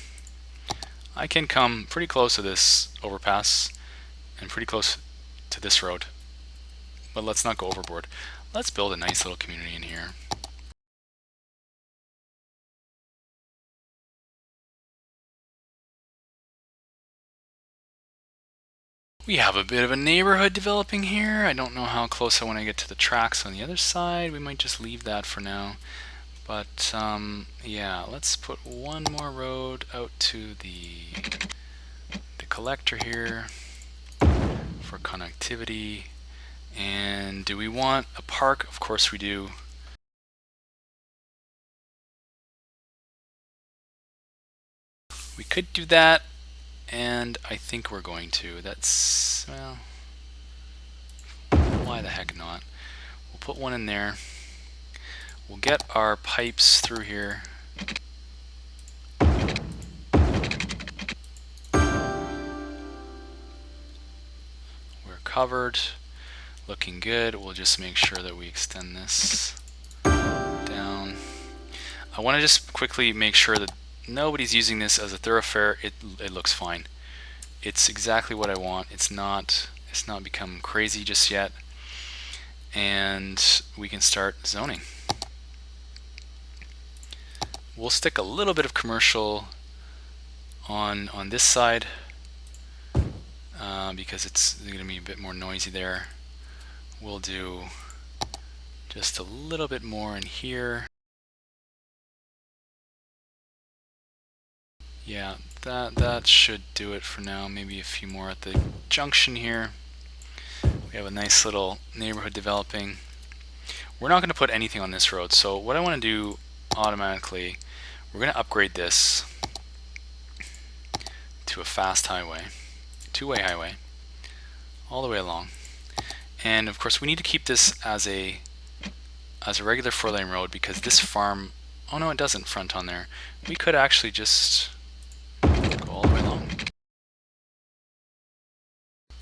A: I can come pretty close to this overpass and pretty close to this road, but let's not go overboard. Let's build a nice little community in here. We have a bit of a neighborhood developing here. I don't know how close I want to get to the tracks on the other side. We might just leave that for now. But yeah, let's put one more road out to the collector here for connectivity. And do we want a park? Of course we do. We could do that, and I think we're going to. That's, well, why the heck not? We'll put one in there. We'll get our pipes through here. We're covered. Looking good. We'll just make sure that we extend this down. I want to just quickly make sure that nobody's using this as a thoroughfare. It looks fine. It's exactly what I want. It's not become crazy just yet. And we can start zoning. We'll stick a little bit of commercial on this side because it's going to be a bit more noisy there. We'll do just a little bit more in here. Yeah, that should do it for now. Maybe a few more at the junction here. We have a nice little neighborhood developing. We're not going to put anything on this road, so what I want to do automatically, we're going to upgrade this to a fast highway. two-way highway all the way along. And of course we need to keep this as a regular 4-lane road because this farm, oh no, it doesn't front on there. We could actually just go all the way along.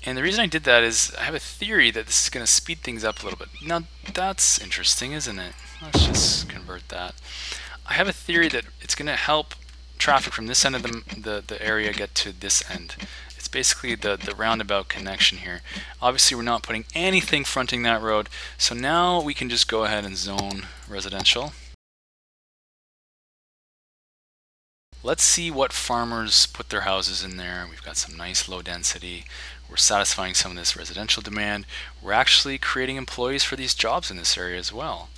A: And the reason I did that is I have a theory that this is going to speed things up a little bit. Now that's interesting, isn't it? Let's just convert that. I have a theory that it's going to help traffic from this end of the area get to this end. It's basically the roundabout connection here. Obviously we're not putting anything fronting that road, so now we can just go ahead and zone residential. Let's see what farmers put their houses in there. We've got some nice low density. We're satisfying some of this residential demand. We're actually creating employees for these jobs in this area as well.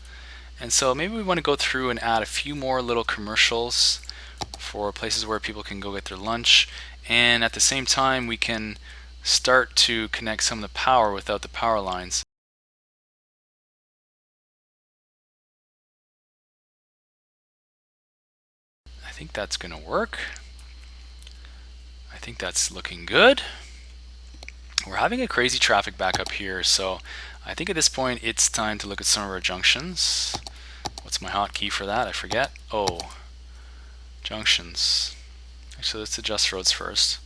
A: And so maybe we want to go through and add a few more little commercials for places where people can go get their lunch. And at the same time, we can start to connect some of the power without the power lines. I think that's going to work. I think that's looking good. We're having a crazy traffic backup here, so I think at this point it's time to look at some of our junctions. What's my hotkey for that? I forget. Oh, junctions. Actually, let's adjust roads first.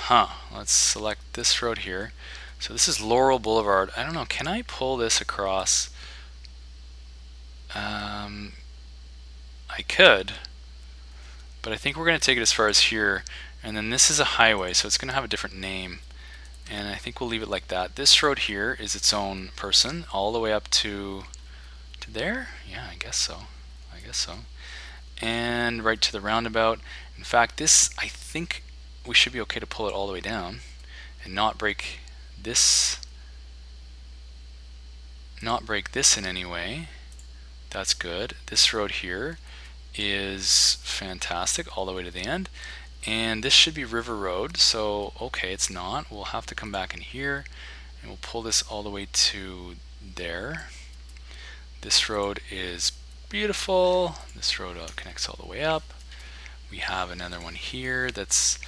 A: Let's select this road here. So this is Laurel Boulevard. I don't know, can I pull this across? I could, but I think we're going to take it as far as here. And then this is a highway, so it's going to have a different name. And I think we'll leave it like that. This road here is its own person, all the way up to there? Yeah, I guess so. I guess so. And right to the roundabout. In fact, this, I think we should be okay to pull it all the way down and not break this in any way. That's good. This road here is fantastic all the way to the end. And this should be River Road, so okay, it's not. We'll have to come back in here and we'll pull this all the way to there. This road is beautiful. This road connects all the way up. We have another one here it's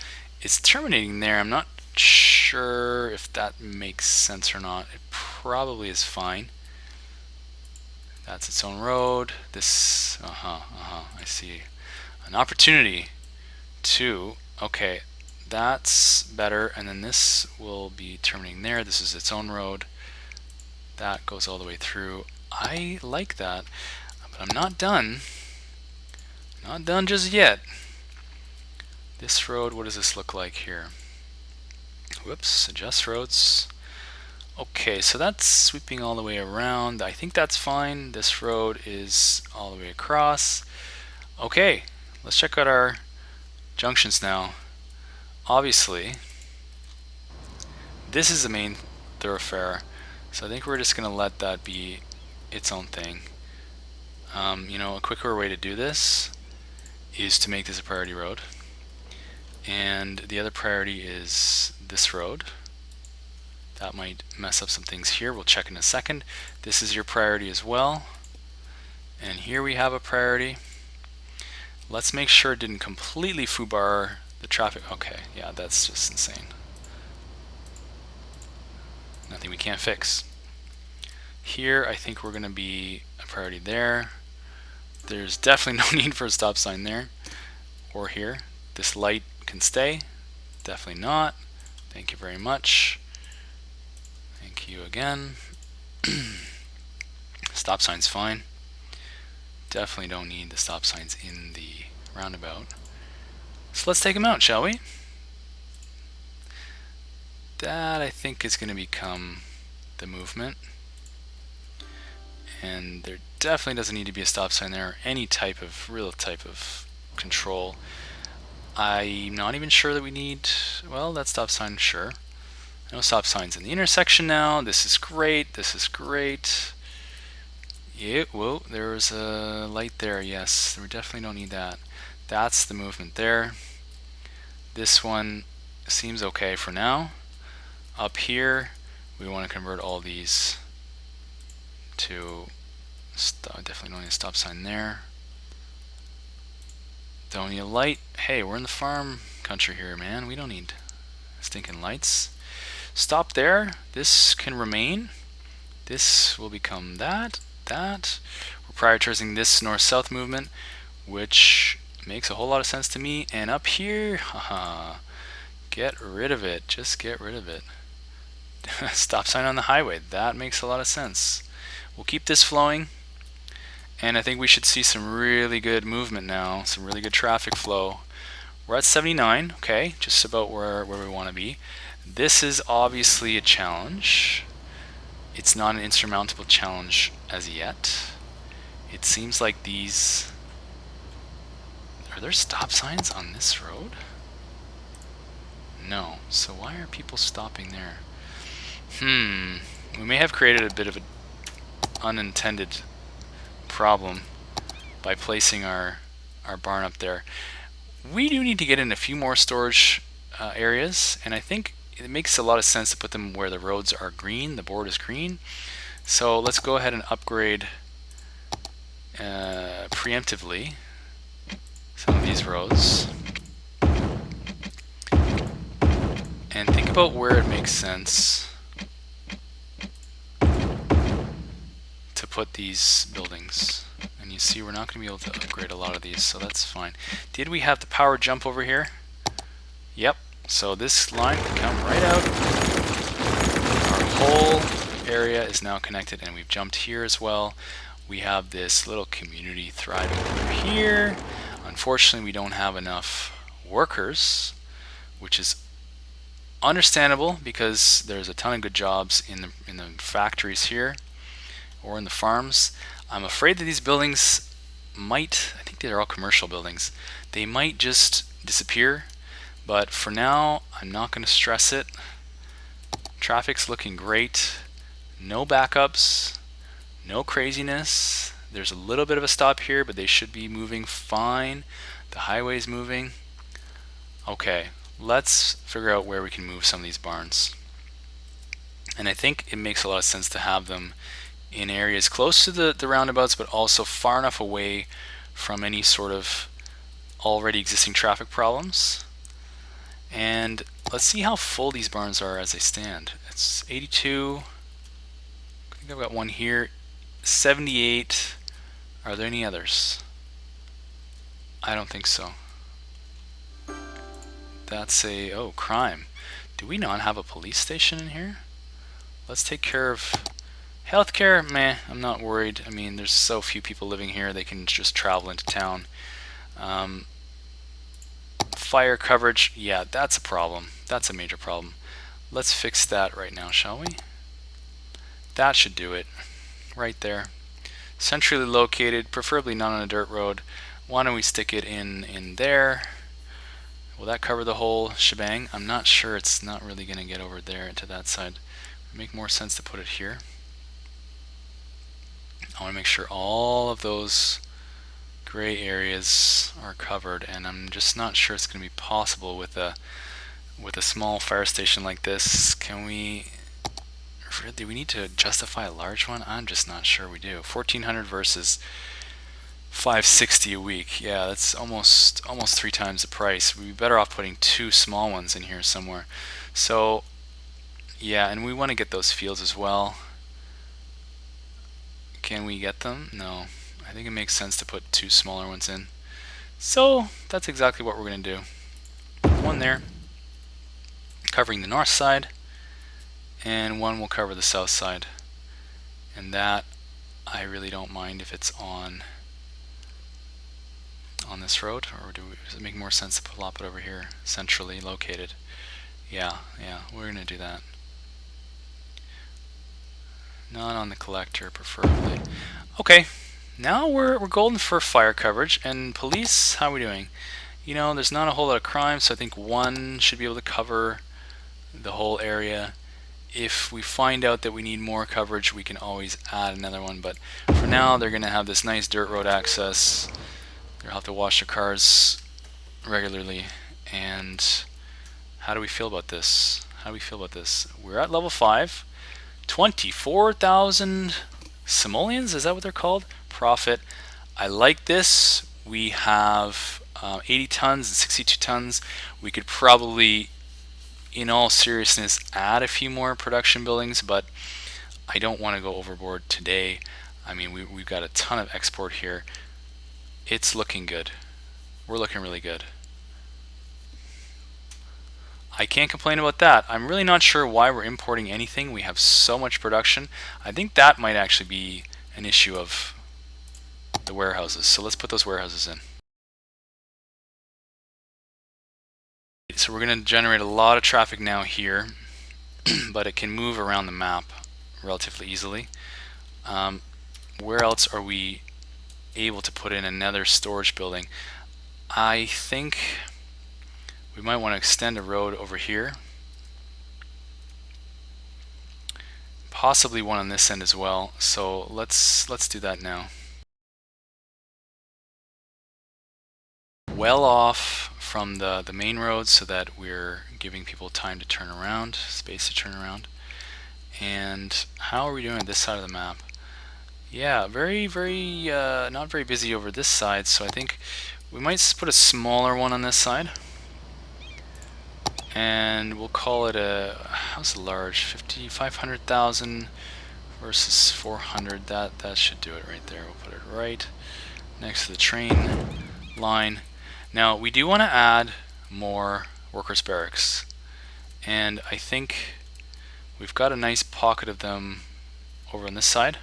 A: terminating there. I'm not sure if that makes sense or not. It probably is fine. That's its own road. This, I see an opportunity to, okay, that's better. And then this will be terminating there. This is its own road. That goes all the way through. I like that, but I'm not done. Not done just yet. This road, what does this look like here? Whoops, adjust roads. Okay, so that's sweeping all the way around. I think that's fine. This road is all the way across. Okay, let's check out our junctions now. Obviously, this is the main thoroughfare, so I think we're just going to let that be its own thing. You know, a quicker way to do this is to make this a priority road. And the other priority is this road. That might mess up some things here. We'll check in a second. This is your priority as well. And here we have a priority. Let's make sure it didn't completely foobar the traffic. Okay, yeah, that's just insane. Nothing we can't fix. Here, I think we're going to be a priority there. There's definitely no need for a stop sign there or here. This light can stay. Definitely not. Thank you very much. Thank you again. Stop sign's fine. Definitely don't need the stop signs in the roundabout. So let's take them out, shall we? That, I think, is going to become the movement. And there definitely doesn't need to be a stop sign there or any type of, real type of control. I'm not even sure that we need, well, that stop sign, sure. No stop signs in the intersection now. This is great. This is great. Yeah, whoa, there was a light there. Yes, we definitely don't need that. That's the movement there. This one seems okay for now. Up here, we want to convert all these to definitely don't need a stop sign there. Don't need a light. Hey, we're in the farm country here, man. We don't need Stinking lights. Stop there. This can remain. This will become that. We're prioritizing this north-south movement, which makes a whole lot of sense to me. And up here, haha, get rid of it. Just get rid of it. Stop sign on the highway. That makes a lot of sense. We'll keep this flowing. And I think we should see some really good movement now, some really good traffic flow. We're at 79, okay, just about where we want to be. This is obviously a challenge. It's not an insurmountable challenge as yet. It seems like these... Are there stop signs on this road? No. So why are people stopping there? We may have created a bit of an unintended problem by placing our barn up there. We do need to get in a few more storage areas, and I think it makes a lot of sense to put them where the roads are green, the board is green. So let's go ahead and upgrade preemptively some of these roads. And think about where it makes sense to put these buildings. And you see we're not going to be able to upgrade a lot of these, so that's fine. Did we have the power jump over here? Yep. So this line can come right out. Our whole area is now connected, and we've jumped here as well. We have this little community thriving over here. Unfortunately, we don't have enough workers, which is understandable because there's a ton of good jobs in the factories here or in the farms. I'm afraid that these buildings might, I think they're all commercial buildings, they might just disappear, but for now I'm not going to stress it. Traffic's looking great, no backups, no craziness. There's a little bit of a stop here, but they should be moving fine. The highway's moving. Okay, let's figure out where we can move some of these barns. And I think it makes a lot of sense to have them in areas close to the roundabouts, but also far enough away from any sort of already existing traffic problems. And let's see how full these barns are as they stand. It's 82. I think I've got one here. 78. Are there any others? I don't think so. That's a... oh, crime. Do we not have a police station in here? Let's take care of... healthcare, meh, I'm not worried. I mean, there's so few people living here, they can just travel into town. Fire coverage, yeah, that's a problem. That's a major problem. Let's fix that right now, shall we? That should do it. Right there. Centrally located, preferably not on a dirt road. Why don't we stick it in there? Will that cover the whole shebang? I'm not sure. It's not really going to get over there to that side. It'd make more sense to put it here. I want to make sure all of those gray areas are covered, and I'm just not sure it's going to be possible with a small fire station like this. Can we... do we need to justify a large one? I'm just not sure we do. 1,400 versus 560 a week. Yeah, that's almost 3 times the price. We'd be better off putting 2 small ones in here somewhere. So yeah, and we want to get those fields as well. Can we get them? No. I think it makes sense to put 2 smaller ones in. So that's exactly what we're going to do. One there, covering the north side, and one will cover the south side. And that, I really don't mind if it's on this road, or does it make more sense to plop it over here, centrally located? Yeah, we're going to do that. Not on the collector, preferably. Okay, now we're golden for fire coverage. And police, how are we doing? You know, there's not a whole lot of crime, so I think 1 should be able to cover the whole area. If we find out that we need more coverage, we can always add another one, but for now they're going to have this nice dirt road access. They'll have to wash their cars regularly. And how do we feel about this? We're at level 5. 24,000 simoleons, is that what they're called? Profit. I like this. We have 80 tons and 62 tons. We could probably in all seriousness, add a few more production buildings, but I don't want to go overboard today. I mean, we've got a ton of export here. It's looking good. We're looking really good. I can't complain about that. I'm really not sure why we're importing anything. We have so much production. I think that might actually be an issue of the warehouses. So let's put those warehouses in. So we're going to generate a lot of traffic now here, but it can move around the map relatively easily. Where else are we able to put in another storage building? I think we might want to extend a road over here. Possibly one on this end as well. So let's do that now. Well off from the main road so that we're giving people time to turn around, space to turn around. And how are we doing at this side of the map? Yeah, very not very busy over this side, so I think we might put a smaller one on this side. And we'll call it a, how's large? 500,000 versus 400. That should do it right there. We'll put it right next to the train line. Now we do want to add more workers' barracks, and I think we've got a nice pocket of them over on this side.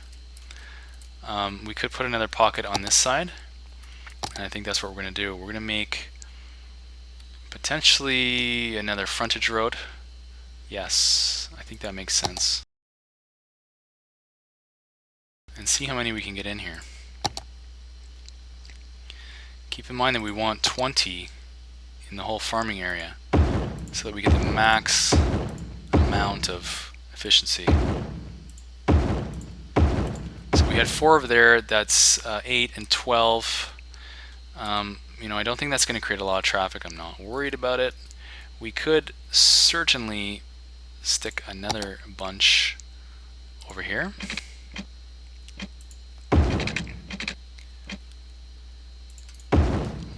A: We could put another pocket on this side, and I think that's what we're going to do. We're going to make potentially another frontage road. Yes, I think that makes sense. And see how many we can get in here. Keep in mind that we want 20 in the whole farming area so that we get the max amount of efficiency. So we had 4 over there, that's 8 and 12. You know, I don't think that's going to create a lot of traffic. I'm not worried about it. We could certainly stick another bunch over here.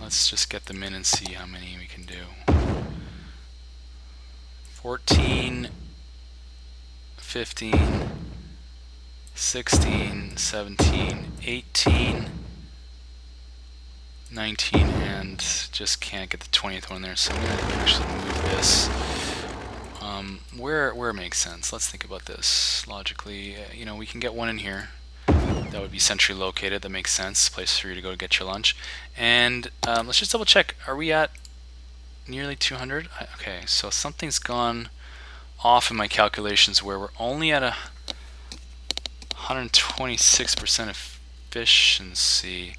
A: Let's just get them in and see how many we can do. 14, 15, 16, 17, 18, 19, and just can't get the 20th one there, so I'm going to actually move this. Where it makes sense. Let's think about this logically. You know, we can get one in here. That would be centrally located. That makes sense. Place for you to go get your lunch. And let's just double check. Are we at nearly 200? Okay, so something's gone off in my calculations where we're only at a 126% efficiency.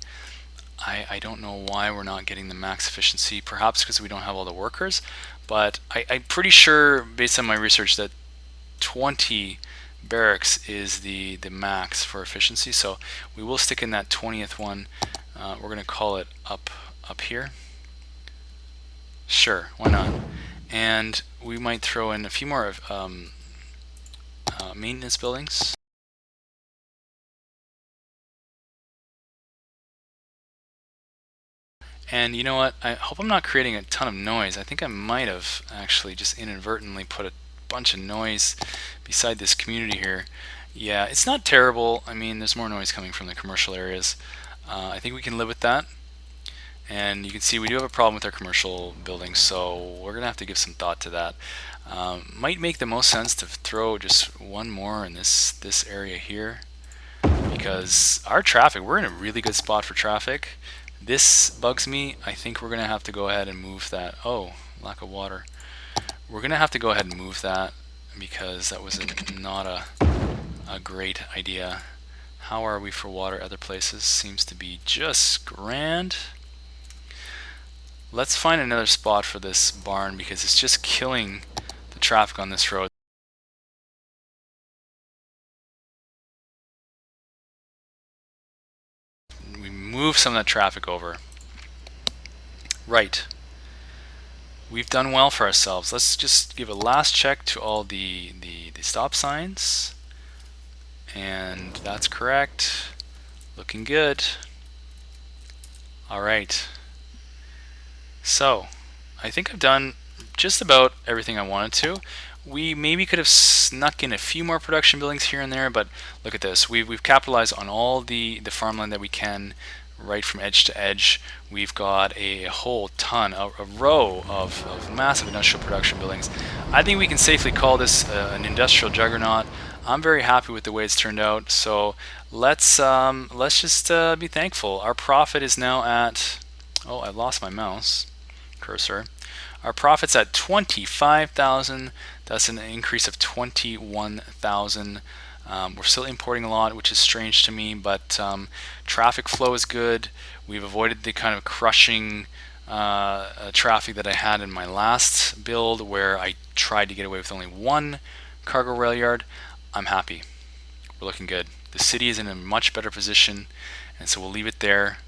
A: I don't know why we're not getting the max efficiency. Perhaps because we don't have all the workers. But I'm pretty sure, based on my research, that 20 barracks is the max for efficiency. So we will stick in that 20th one. We're going to call it up here. Sure, why not? And we might throw in a few more maintenance buildings. And you know what? I hope I'm not creating a ton of noise. I think I might have actually just inadvertently put a bunch of noise beside this community here. Yeah, it's not terrible. I mean, there's more noise coming from the commercial areas. I think we can live with that. And you can see we do have a problem with our commercial buildings, so we're gonna have to give some thought to that. Might make the most sense to throw just one more in this area here, because our traffic, we're in a really good spot for traffic. This bugs me. I think we're gonna have to go ahead and move that. Oh, lack of water. We're gonna have to go ahead and move that because that was not a great idea. How are we for water other places? Seems to be just grand. Let's find another spot for this barn because it's just killing the traffic on this road. We move some of that traffic over. Right. We've done well for ourselves. Let's just give a last check to all the stop signs. And that's correct. Looking good. Alright. So, I think I've done just about everything I wanted to. We maybe could have snuck in a few more production buildings here and there, but look at this. We've capitalized on all the farmland that we can, right from edge to edge. We've got a whole ton, a row of massive industrial production buildings. I think we can safely call this an industrial juggernaut. I'm very happy with the way it's turned out. So let's just be thankful. Our profit is now at, oh, I lost my mouse cursor. Our profit's at 25,000. That's an increase of 21,000. We're still importing a lot, which is strange to me, but traffic flow is good. We've avoided the kind of crushing traffic that I had in my last build, where I tried to get away with only one cargo rail yard. I'm happy. We're looking good. The city is in a much better position, and so we'll leave it there.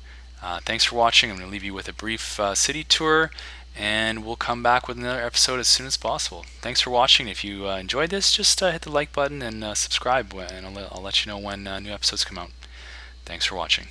A: Thanks for watching. I'm going to leave you with a brief city tour, and we'll come back with another episode as soon as possible. Thanks for watching. If you enjoyed this, just hit the like button and subscribe, and I'll let you know when new episodes come out. Thanks for watching.